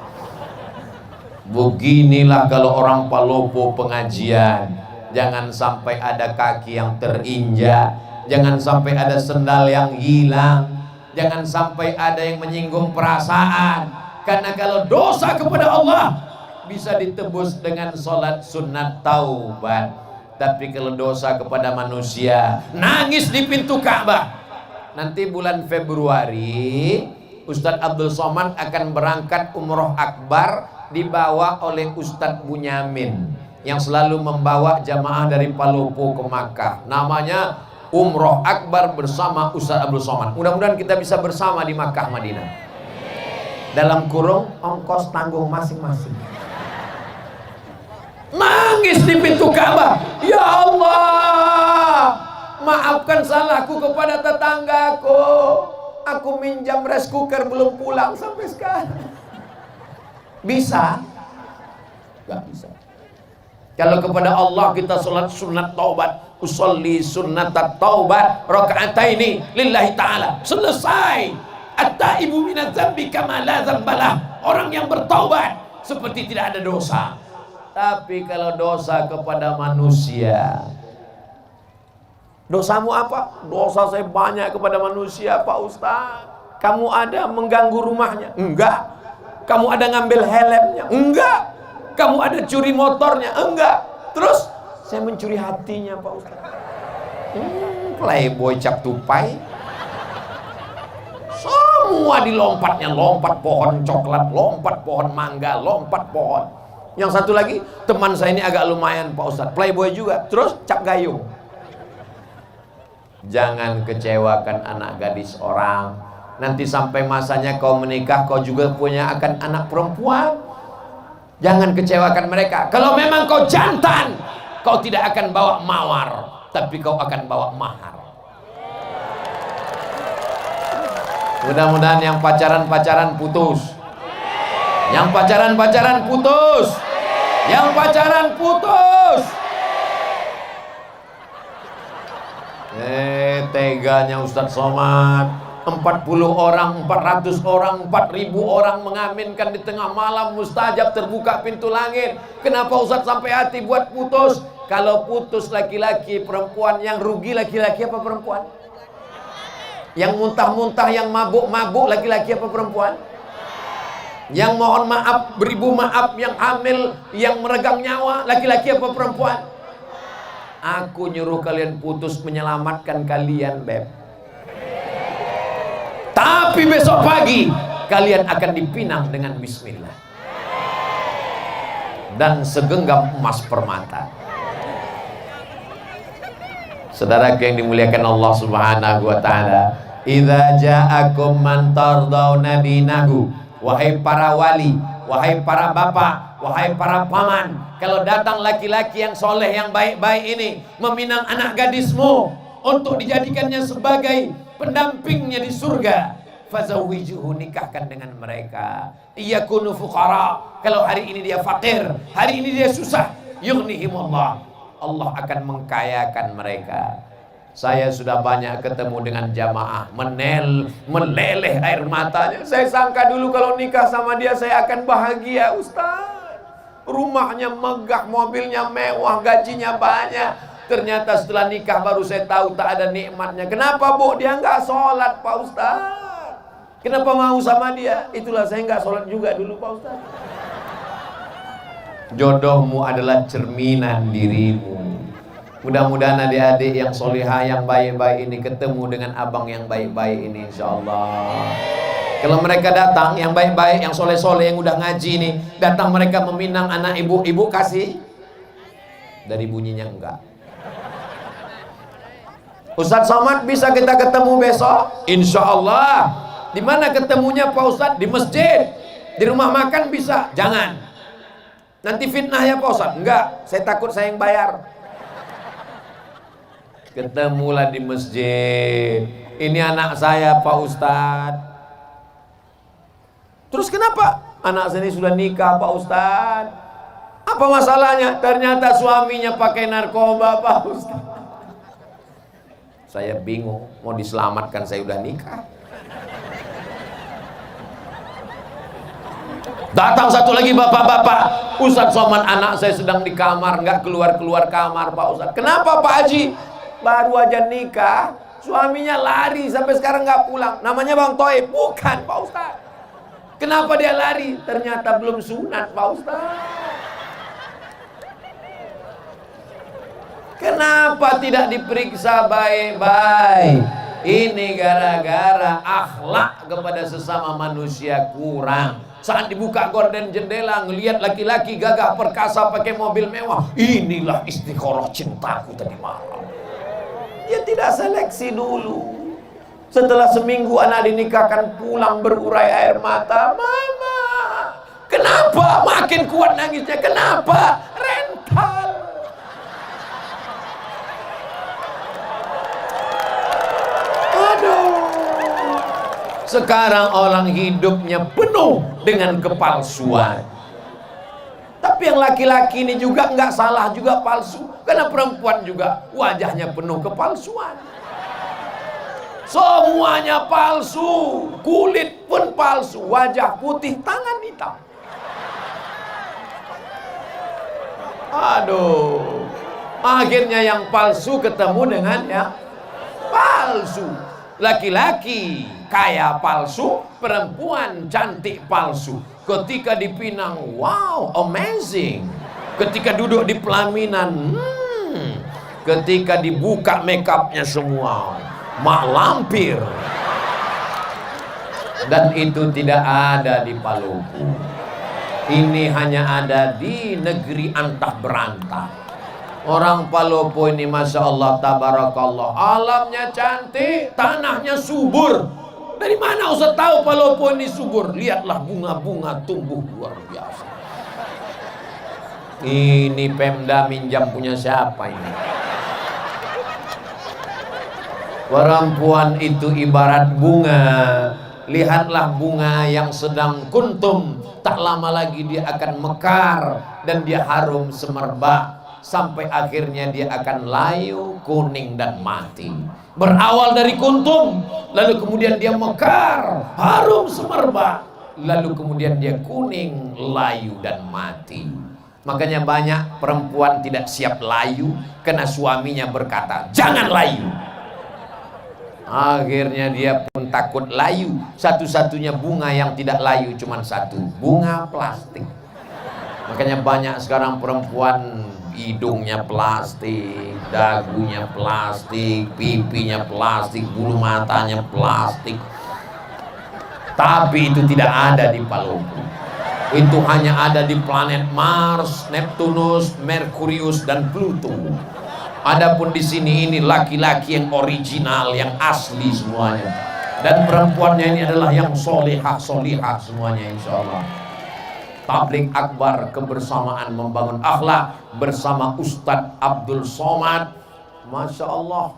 Beginilah kalau orang Palopo pengajian. Jangan sampai ada kaki yang terinjak, jangan sampai ada sendal yang hilang, jangan sampai ada yang menyinggung perasaan. Karena kalau dosa kepada Allah bisa ditebus dengan sholat sunat taubat. Tapi kalau dosa kepada manusia, nangis di pintu Ka'bah. Nanti bulan Februari Ustadz Abdul Somad akan berangkat umroh akbar, dibawa oleh Ustadz Bunyamin yang selalu membawa jamaah dari Palopo ke Makkah. Namanya umroh akbar bersama Ustadz Abdul Somad. Mudah-mudahan kita bisa bersama di Makkah Madinah. Dalam kurung ongkos tanggung masing-masing. Nangis di pintu Ka'bah, ya Allah, maafkan salahku kepada tetanggaku. Aku minjam rice cooker belum pulang sampai sekarang. Bisa? Gak bisa. Kalau kepada Allah kita sholat sunat taubat, usolli sunat taubat rakaataini lillahi ta'ala, selesai. At-taibu minadz dzambi kama la dzambalah. Orang yang bertaubat seperti tidak ada dosa. Tapi kalau dosa kepada manusia, dosamu apa? Dosa saya banyak kepada manusia Pak Ustaz. Kamu ada mengganggu rumahnya? Enggak. Kamu ada ngambil helmnya? Enggak. Kamu ada curi motornya? Enggak. Terus saya mencuri hatinya Pak Ustaz. Playboy cap tupai. Semua dilompatnya, lompat pohon coklat, lompat pohon mangga, lompat pohon. Yang satu lagi, teman saya ini agak lumayan Pak Ustaz, playboy juga. Terus cap gayung. Jangan kecewakan anak gadis orang. Nanti sampai masanya kau menikah, kau juga punya akan anak perempuan. Jangan kecewakan mereka. Kalau memang kau jantan, kau tidak akan bawa mawar, tapi kau akan bawa mahar. Mudah-mudahan yang pacaran-pacaran putus. Yang pacaran-pacaran putus. Yang pacaran putus. Teganya Ustadz Somad. 40 orang, 400 orang, 4000 orang mengaminkan di tengah malam mustajab, terbuka pintu langit. Kenapa Ustadz sampai hati buat putus? Kalau putus laki-laki, perempuan, yang rugi laki-laki apa perempuan? Yang muntah-muntah, yang mabuk-mabuk laki-laki apa perempuan? Yang mohon maaf, beribu maaf, yang hamil, yang meregang nyawa laki-laki apa perempuan? Aku nyuruh kalian putus menyelamatkan kalian, Beb. Tapi besok pagi kalian akan dipinang dengan bismillah dan segenggam emas permata. Saudara yang dimuliakan Allah Subhanahu wa taala, idza ja'akum man tardawna dinahu, wahai para wali, wahai para bapak, wahai para paman, kalau datang laki-laki yang soleh, yang baik-baik ini meminang anak gadismu untuk dijadikannya sebagai pendampingnya di surga, fazawwijuhu, nikahkan dengan mereka. Iyakunu fuqara, kalau hari ini dia fakir, hari ini dia susah, yughnihimullah, Allah akan mengkayakan mereka. Saya sudah banyak ketemu dengan jamaah meleleh air matanya. Saya sangka dulu kalau nikah sama dia saya akan bahagia, Ustaz. Rumahnya megah, mobilnya mewah, gajinya banyak. Ternyata setelah nikah baru saya tahu tak ada nikmatnya. Kenapa, Bu? Dia nggak sholat, Pak Ustaz. Kenapa mau sama dia? Itulah saya nggak sholat juga dulu, Pak Ustaz. Jodohmu adalah cerminan dirimu. Mudah-mudahan adik-adik yang solihah, yang baik-baik ini ketemu dengan abang yang baik-baik ini, insya Allah. Kalau mereka datang, yang baik-baik, yang soleh-soleh, yang udah ngaji nih, datang mereka meminang anak ibu, ibu kasih. Dari bunyinya enggak. Ustadz Somad, bisa kita ketemu besok? Insya Allah. Di mana ketemunya Pak Ustadz? Di masjid. Di rumah makan bisa? Jangan. Nanti fitnah ya Pak Ustadz? Enggak, saya takut saya yang bayar. Ketemulah di masjid. Ini anak saya Pak Ustadz. Terus kenapa? Anak saya ini sudah nikah Pak Ustadz. Apa masalahnya? Ternyata suaminya pakai narkoba Pak Ustadz. Saya bingung, mau diselamatkan saya udah nikah. Datang satu lagi bapak-bapak, Ustadz Somad, anak saya sedang di kamar, nggak keluar-keluar kamar Pak Ustadz. Kenapa Pak Haji? Baru aja nikah, suaminya lari sampai sekarang nggak pulang. Namanya Bang Toib? Bukan Pak Ustadz. Kenapa dia lari? Ternyata belum sunat Pak Ustadz. Kenapa tidak diperiksa baik-baik? Ini gara-gara akhlak kepada sesama manusia kurang. Saat dibuka gorden jendela, ngelihat laki-laki gagah perkasa pakai mobil mewah, inilah istikharah cintaku tadi malam. Ya tidak seleksi dulu. Setelah seminggu anak dinikahkan, pulang berurai air mata. Mama, kenapa? Makin kuat nangisnya. Kenapa? Rental. Aduh. Sekarang orang hidupnya penuh dengan kepalsuan. Tapi yang laki-laki ini juga nggak salah juga palsu. Karena perempuan juga wajahnya penuh kepalsuan. Semuanya palsu. Kulit pun palsu. Wajah putih, tangan hitam. Aduh. Akhirnya yang palsu ketemu dengan yang palsu. Laki-laki kaya palsu, perempuan cantik palsu. Ketika dipinang, wow, amazing. Ketika duduk di pelaminan, ketika dibuka makeupnya semua, mak lampir. Dan itu tidak ada di Paluku. Ini hanya ada di negeri antah berantah. Orang Palopo ini Masya Allah, Tabarakallah, alamnya cantik, tanahnya subur. Dari mana Ustaz tahu Palopo ini subur? Lihatlah bunga-bunga tumbuh luar biasa. Ini Pemda minjam punya siapa ini? Perempuan itu ibarat bunga. Lihatlah bunga yang sedang kuntum, tak lama lagi dia akan mekar dan dia harum semerbak sampai akhirnya dia akan layu, kuning dan mati. Berawal dari kuntum, lalu kemudian dia mekar, harum semerbak, lalu kemudian dia kuning, layu dan mati. Makanya banyak perempuan tidak siap layu karena suaminya berkata, "Jangan layu." Akhirnya dia pun takut layu. Satu-satunya bunga yang tidak layu cuma satu, bunga plastik. Makanya banyak sekarang perempuan hidungnya plastik, dagunya plastik, pipinya plastik, bulu matanya plastik. Tapi itu tidak ada di Palopo. Itu hanya ada di planet Mars, Neptunus, Merkurius dan Pluto. Adapun di sini ini laki-laki yang original, yang asli semuanya. Dan perempuannya ini adalah yang solehah semuanya insya Allah. Tabligh akbar kebersamaan membangun akhlak bersama Ustadz Abdul Somad. Masya Allah.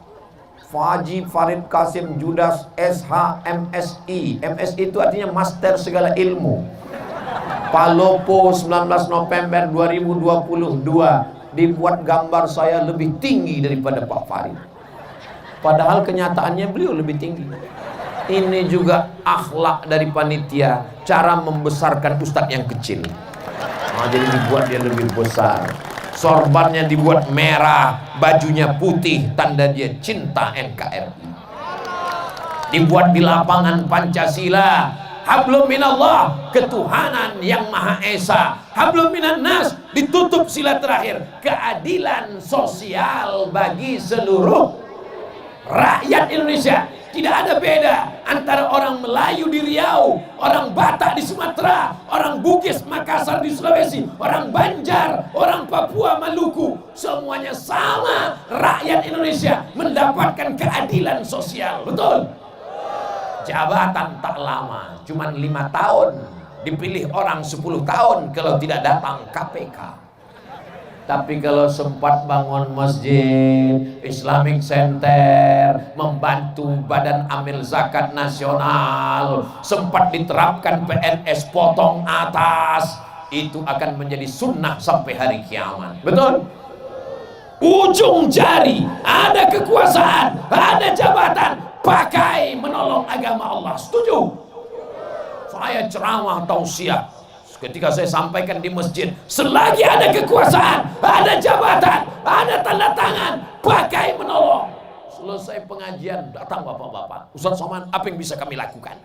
Faji Farid Kasim Judas SH MSI. MSI itu artinya Master Segala Ilmu. Palopo 19 November 2022. Dibuat gambar saya lebih tinggi daripada Pak Farid. Padahal kenyataannya beliau lebih tinggi. Ini juga akhlak dari panitia, cara membesarkan ustadz yang kecil. Nah, jadi dibuat dia lebih besar. Sorbannya dibuat merah, bajunya putih, tanda dia cinta NKRI. Dibuat di lapangan Pancasila. Hablum minallah, ketuhanan yang Maha Esa. Hablum minan nas, ditutup sila terakhir, keadilan sosial bagi seluruh rakyat Indonesia. Tidak ada beda antara orang Melayu di Riau, orang Batak di Sumatera, orang Bugis Makassar di Sulawesi, orang Banjar, orang Papua Maluku. Semuanya sama, rakyat Indonesia mendapatkan keadilan sosial. Betul? Jabatan tak lama, cuma 5 tahun. Dipilih orang 10 tahun kalau tidak datang KPK. Tapi kalau sempat bangun masjid, Islamic Center, membantu Badan Amil Zakat Nasional, sempat diterapkan PNS potong atas, itu akan menjadi sunnah sampai hari kiamat. Betul? Ujung jari, ada kekuasaan, ada jabatan, pakai menolong agama Allah. Setuju? Saya ceramah tausiah. Ketika saya sampaikan di masjid, selagi ada kekuasaan, ada jabatan, ada tanda tangan, pakai menolong. Selesai pengajian, datang bapak-bapak. Ustaz Somad, apa yang bisa kami lakukan?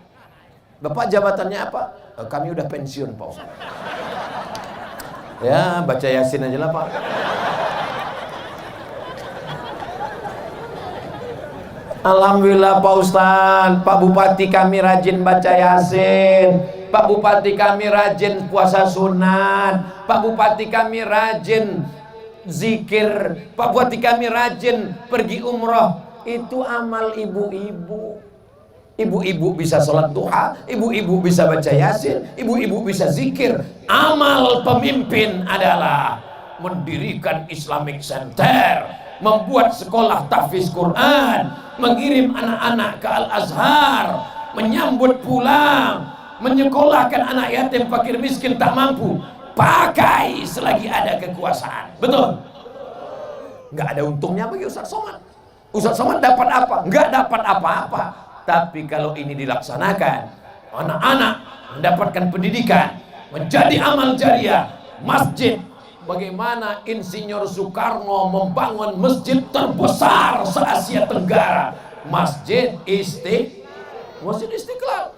Bapak jabatannya apa? Kami udah pensiun, Pak Ustaz. Ya, baca Yasin aja lah, Pak. Alhamdulillah Pak Ustaz, Pak Bupati kami rajin baca Yasin. Pak Bupati kami rajin puasa sunat. Pak Bupati kami rajin zikir. Pak Bupati kami rajin pergi umroh. Itu amal ibu-ibu. Ibu-ibu bisa sholat duha, ibu-ibu bisa baca Yasin, ibu-ibu bisa zikir. Amal pemimpin adalah mendirikan Islamic Center, membuat sekolah tahfiz Quran, mengirim anak-anak ke Al-Azhar, menyambut pulang, menyekolahkan anak yatim fakir miskin tak mampu. Pakai selagi ada kekuasaan. Betul? Nggak ada untungnya bagi Ustaz Somad. Ustaz Somad dapat apa? Nggak dapat apa-apa. Tapi kalau ini dilaksanakan, anak-anak mendapatkan pendidikan, menjadi amal jariah, masjid. Bagaimana Insinyur Soekarno membangun masjid terbesar se-Asia Tenggara, Masjid Istiqlal.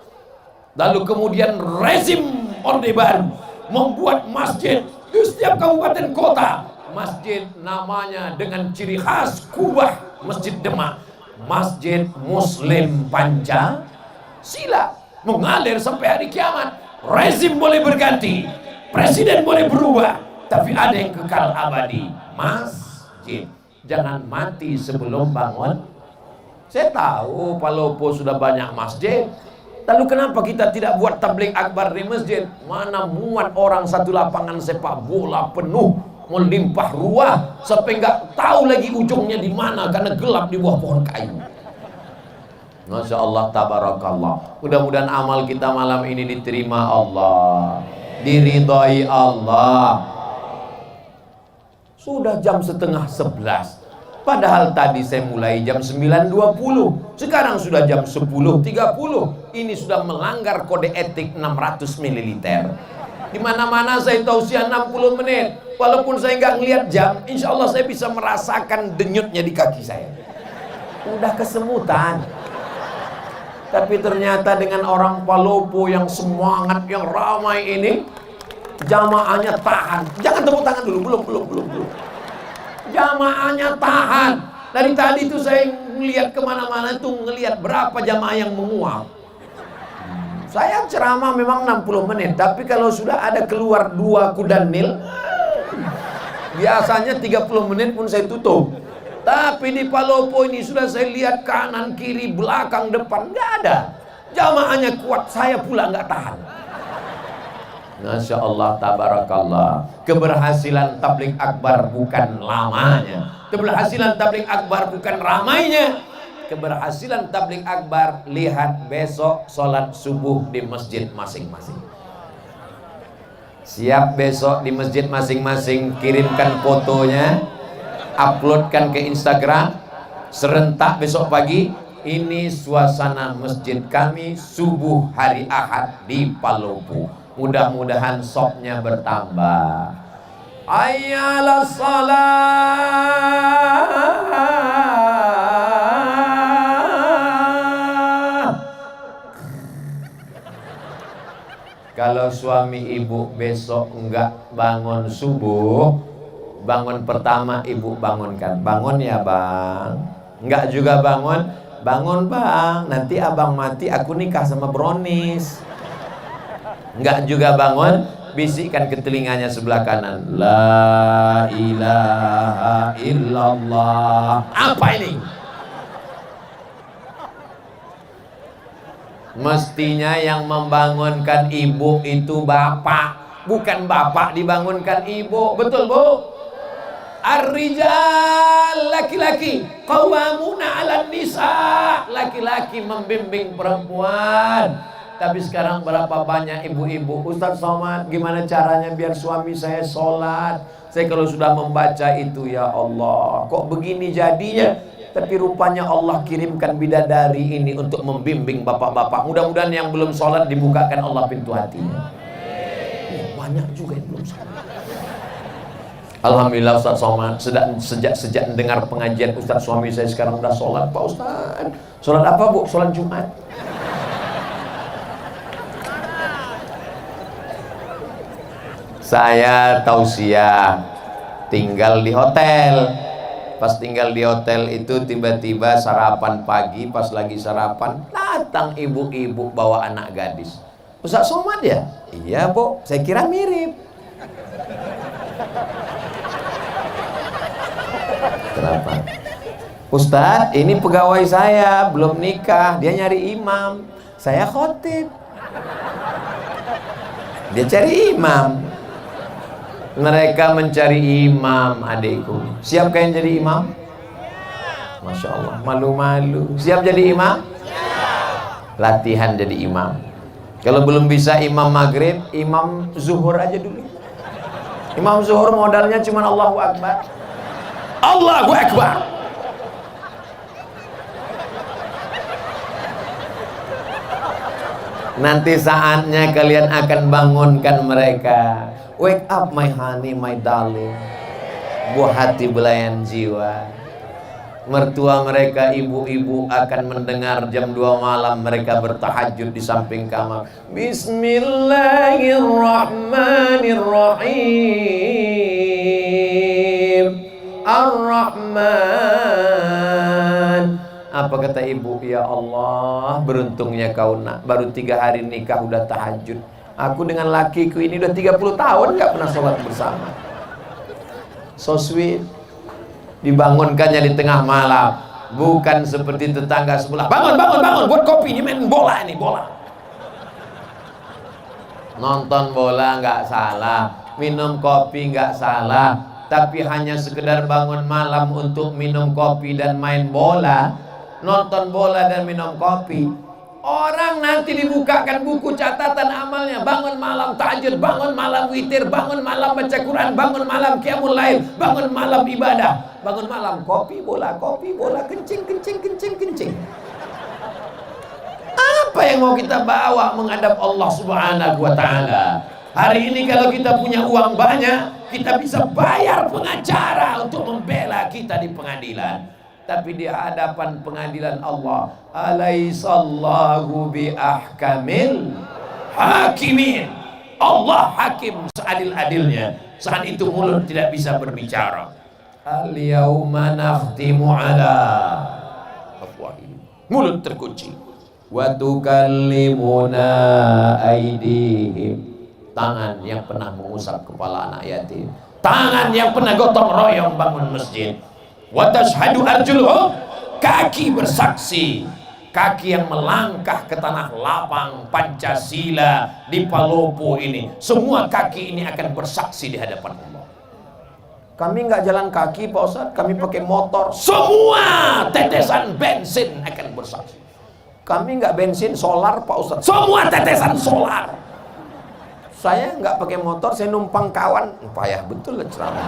Lalu kemudian rezim Orde Baru membuat masjid di setiap kabupaten kota. Masjid namanya dengan ciri khas Kubah Masjid Demak, Masjid Muslim Pancasila, mengalir sampai hari kiamat. Rezim boleh berganti, presiden boleh berubah, tapi ada yang kekal abadi, masjid. Jangan mati sebelum bangun Saya tahu Palopo sudah banyak masjid. Lalu kenapa kita tidak buat tabligh akbar di masjid? Mana muat orang satu lapangan sepak bola penuh, melimpah ruah, sampai nggak tahu lagi ujungnya di mana karena gelap di bawah pohon kayu. Masya Allah, tabarakallah. Mudah-mudahan amal kita malam ini diterima Allah, diridhoi Allah. Sudah jam setengah 11. Padahal tadi saya mulai jam 9.20. Sekarang sudah jam 10.30. Ini sudah melanggar kode etik 600 ml. Di mana-mana saya tausiah 60 menit. Walaupun saya nggak ngelihat jam, insya Allah saya bisa merasakan denyutnya di kaki saya. Udah kesemutan. Tapi ternyata dengan orang Palopo yang semangat, yang ramai ini, jamaahnya tahan. Jangan tepuk tangan dulu, belum. Jamaahnya tahan. Dari tadi tuh saya melihat kemana-mana tuh ngelihat berapa jamaah yang menguap. Saya ceramah memang 60 menit, tapi kalau sudah ada keluar 2 kuda nil, biasanya 30 menit pun saya tutup. Tapi di Palopo ini sudah saya lihat kanan, kiri, belakang, depan, nggak ada. Jamaahnya kuat, saya pula nggak tahan. Masya Allah, tabarakallah. Keberhasilan tabligh akbar bukan lamanya. Keberhasilan tabligh akbar bukan ramainya. Keberhasilan tabligh akbar, lihat besok sholat subuh di masjid masing-masing. Siap besok di masjid masing-masing, kirimkan fotonya, uploadkan ke Instagram. Serentak besok pagi, ini suasana masjid kami subuh hari Ahad di Palopo. Mudah-mudahan sopnya bertambah. Ayyalah salat. Kalau suami ibu besok enggak bangun subuh, bangun pertama ibu bangunkan. Bangun ya bang. Enggak juga bangun. Bangun bang, nanti abang mati aku nikah sama Bronis. Enggak juga bangun, bisikkan ke telinganya sebelah kanan, la ilaha illallah. Apa ini? Mestinya yang membangunkan ibu itu bapak, bukan bapak dibangunkan ibu. Betul bu? Ar-rijal, laki-laki, qawwamuna 'alan nisa, laki-laki membimbing perempuan. Tapi sekarang berapa banyak ibu-ibu, Ustaz Somad, gimana caranya biar suami saya sholat? Saya kalau sudah membaca itu, ya Allah, kok begini jadinya? Tapi rupanya Allah kirimkan bidadari ini untuk membimbing bapak-bapak. Mudah-mudahan yang belum sholat dibukakan Allah pintu hatinya. Banyak juga yang belum sholat. Alhamdulillah Ustaz Somad, sejak dengar pengajian Ustaz, suami saya sekarang udah sholat Pak Ustaz. Sholat apa bu? Sholat Jumat. Saya tausiah tinggal di hotel. Pas tinggal di hotel itu tiba-tiba sarapan pagi, pas lagi sarapan datang ibu-ibu bawa anak gadis. Ustaz Somad ya? Iya bu, saya kira mirip. Kenapa? Ustaz, ini pegawai saya belum nikah, dia nyari imam, saya khotib, dia cari imam. Mereka mencari imam, adikku. Siap kalian jadi imam? Masya Allah, malu-malu. Siap jadi imam? Latihan jadi imam. Kalau belum bisa imam maghrib, imam zuhur aja dulu. Imam zuhur modalnya cuma Allahu Akbar. Allahu Akbar. Nanti saatnya kalian akan bangunkan mereka. Wake up my honey, my darling. Buah hati belayan jiwa. Mertua mereka, ibu-ibu akan mendengar jam 2 malam mereka bertahajud di samping kamar. Bismillahirrahmanirrahim. Ar-Rahman. Apa kata ibu? Ya Allah, beruntungnya kau nak, baru 3 hari nikah udah tahajud. Aku dengan lakiku ini udah 30 tahun gak pernah sholat bersama. So sweet. Dibangunkannya di tengah malam. bukan seperti tetangga sebelah. Bangun, bangun, bangun, buat kopi, ini main bola, ini bola. Nonton bola nggak salah, minum kopi nggak salah, tapi hanya sekedar bangun malam untuk minum kopi dan main bola, nonton bola dan minum kopi. Orang nanti dibukakan buku catatan amalnya, bangun malam tahajud, bangun malam witir, bangun malam baca Quran, bangun malam qiyamul lail, bangun malam ibadah, bangun malam kopi bola, kencing, kencing, kencing, kencing. Apa yang mau kita bawa menghadap Allah Subhanahu wa ta'ala? Hari ini kalau kita punya uang banyak, kita bisa bayar pengacara untuk membela kita di pengadilan. Tapi di hadapan pengadilan Allah, alaisallahu bi ahkamil hakimin. Allah hakim seadil-adilnya. Saat itu mulut tidak bisa berbicara. Al yauma nakhtimu ala afwahihim. Mulut terkunci. Wa tukallimuna aydihim. Tangan yang pernah mengusap kepala anak yatim, tangan yang pernah gotong royong bangun masjid. Wa tashhadu arjuluhum, kaki bersaksi, kaki yang melangkah ke tanah lapang Pancasila di Palopo ini, semua kaki ini akan bersaksi di hadapan Allah. Kami nggak jalan kaki Pak Ustadz, kami pakai motor. Semua tetesan bensin akan bersaksi. Kami nggak bensin solar Pak Ustadz, semua tetesan solar. Saya nggak pakai motor, saya numpang kawan. Payah betul lah ceramah.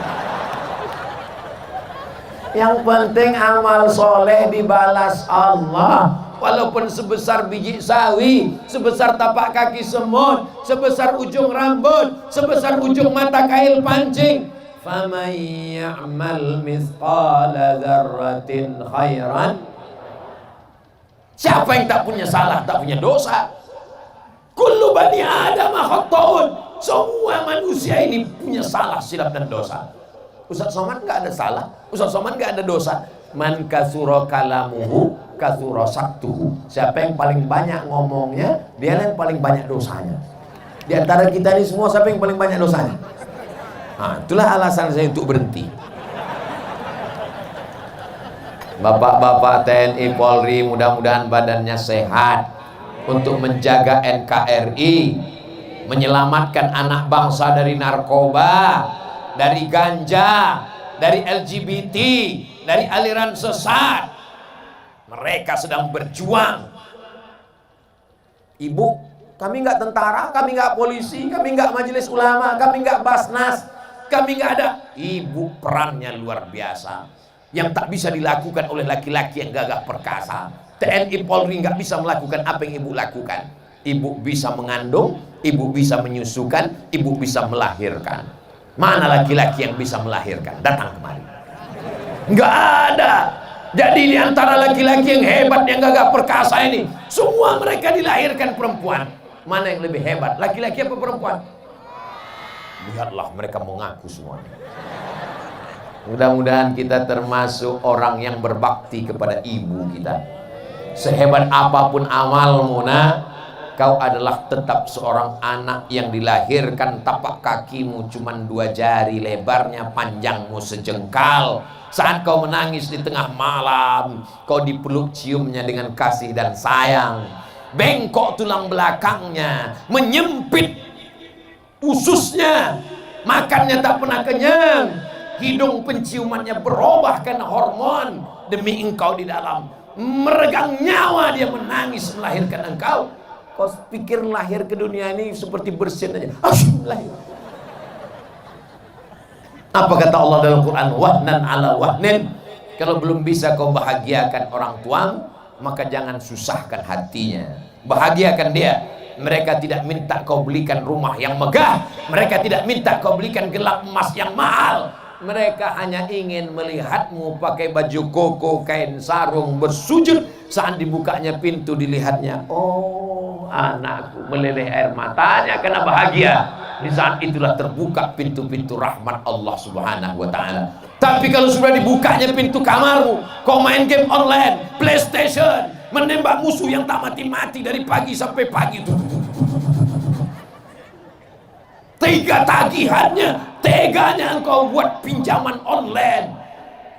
Yang penting amal soleh dibalas Allah, walaupun sebesar biji sawi, sebesar tapak kaki semut, sebesar ujung rambut, sebesar ujung mata kail pancing. Faman ya'mal mithqala dzarratin khairan. Siapa yang tak punya salah, tak punya dosa? Kullu bani Adam khata'un. Semua manusia ini punya salah, silap dan dosa. Ustaz Somad nggak ada salah, Ustaz Somad nggak ada dosa. Man kasura kalamuhu kasura saktuhu. Siapa yang paling banyak ngomongnya, dia yang paling banyak dosanya. Di antara kita ini semua, siapa yang paling banyak dosanya? Nah, itulah alasan saya untuk berhenti. Bapak-bapak TNI Polri, mudah-mudahan badannya sehat untuk menjaga NKRI, menyelamatkan anak bangsa dari narkoba, dari ganja, dari LGBT, dari aliran sesat. Mereka sedang berjuang. Ibu, kami nggak tentara, kami nggak polisi, kami nggak majelis ulama, kami nggak basnas, kami nggak ada. Ibu perannya luar biasa, yang tak bisa dilakukan oleh laki-laki yang gagah perkasa. TNI Polri nggak bisa melakukan apa yang ibu lakukan. Ibu bisa mengandung, ibu bisa menyusukan, ibu bisa melahirkan. Mana laki-laki yang bisa melahirkan? Datang kemari. Nggak ada. Jadi di antara laki-laki yang hebat, yang gagah perkasa ini, semua mereka dilahirkan perempuan. Mana yang lebih hebat? Laki-laki apa perempuan? Lihatlah, mereka mengaku semuanya. Mudah-mudahan kita termasuk orang yang berbakti kepada ibu kita. Sehebat apapun amalmu, nak, kau adalah tetap seorang anak yang dilahirkan tapak kakimu cuma 2 jari lebarnya, panjangmu sejengkal. Saat kau menangis di tengah malam, kau dipeluk ciumnya dengan kasih dan sayang. Bengkok tulang belakangnya, menyempit ususnya, makannya tak pernah kenyang. Hidung penciumannya berubah karena hormon demi engkau di dalam. Meregang nyawa dia menangis melahirkan engkau. Kau pikir lahir ke dunia ini seperti bersin aja. Lahir. Apa kata Allah dalam Quran? Wahnan ala wahnin. Kalau belum bisa kau bahagiakan orang tuamu, maka jangan susahkan hatinya. Bahagiakan dia. Mereka tidak minta kau belikan rumah yang megah, mereka tidak minta kau belikan gelang emas yang mahal. Mereka hanya ingin melihatmu pakai baju koko, kain sarung, bersujud. Saat dibukanya pintu, dilihatnya, oh anakku, meleleh air matanya karena bahagia. Di saat itulah terbuka pintu-pintu rahmat Allah Subhanahu wa ta'ala. Tapi kalau sudah dibukanya pintu kamarmu, kau main game online, PlayStation, menembak musuh yang tak mati-mati dari pagi sampai pagi. Tega tagihannya, teganya engkau buat pinjaman online.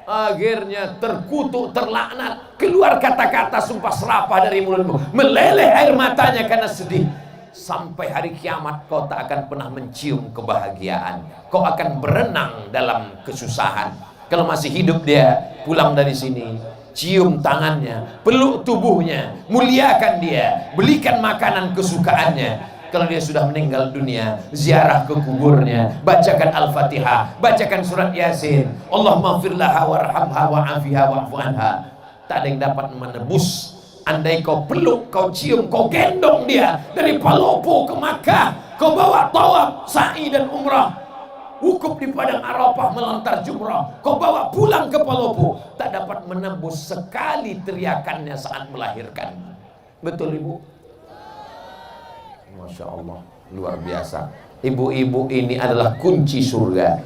akhirnya terkutuk, terlaknat, keluar kata-kata sumpah serapah dari mulutmu, meleleh air matanya karena sedih. Sampai hari kiamat kau tak akan pernah mencium kebahagiaan, kau akan berenang dalam kesusahan. Kalau masih hidup dia, pulang dari sini, cium tangannya, peluk tubuhnya, muliakan dia, belikan makanan kesukaannya. Kalau dia sudah meninggal dunia, ziarah ke kuburnya, bacakan Al-Fatihah, bacakan surat Yasin, Allahumma firlaha warhamha wa'afiha wa'fu anha. Tak ada yang dapat menebus. Andai kau peluk, kau cium, kau gendong dia dari Palopo ke Makkah, kau bawa tawaf, sa'i dan umrah, wukuf di padang Arafah, melontar jumrah, kau bawa pulang ke Palopo, tak dapat menembus sekali teriakannya saat melahirkan. Betul ibu? Masya Allah, luar biasa. Ibu-ibu ini adalah kunci surga.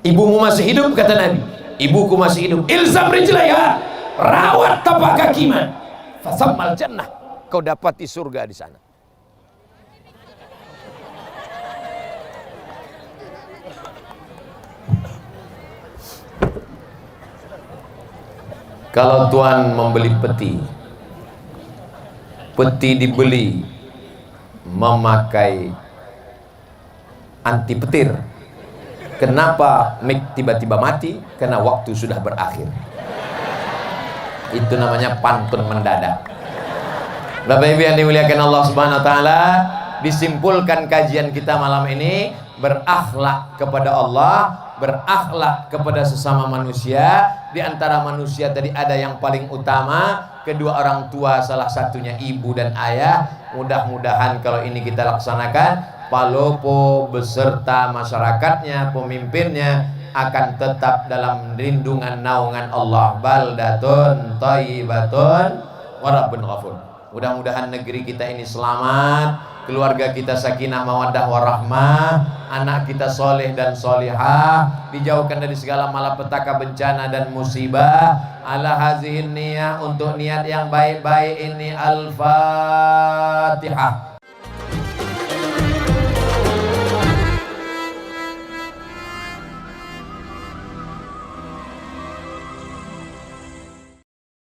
Ibumu masih hidup, kata Nabi, ibuku masih hidup, ilzam rijlaiha, rawat tapak kakinya, fasammal jannah, kau dapati surga di sana. Kalau Tuhan membeli peti, peti dibeli memakai anti petir. Kenapa mic tiba-tiba mati? Karena waktu sudah berakhir. Itu namanya pantun mendadak. Bapak Ibu yang dimuliakan Allah Subhanahu wa taala, disimpulkan kajian kita malam ini, berakhlak kepada Allah, berakhlak kepada sesama manusia. Di antara manusia tadi ada yang paling utama, kedua orang tua, salah satunya ibu dan ayah. Mudah-mudahan kalau ini kita laksanakan, Palopo beserta masyarakatnya, pemimpinnya akan tetap dalam lindungan naungan Allah. Baldatun thayyibatun wa rabbun ghafur. Mudah-mudahan negeri kita ini selamat, keluarga kita sakinah mawaddah warahmah, anak kita soleh dan solihah, dijauhkan dari segala malapetaka, bencana dan musibah. Ala hazihin niyah, untuk niat yang baik-baik ini. Al-Fatihah.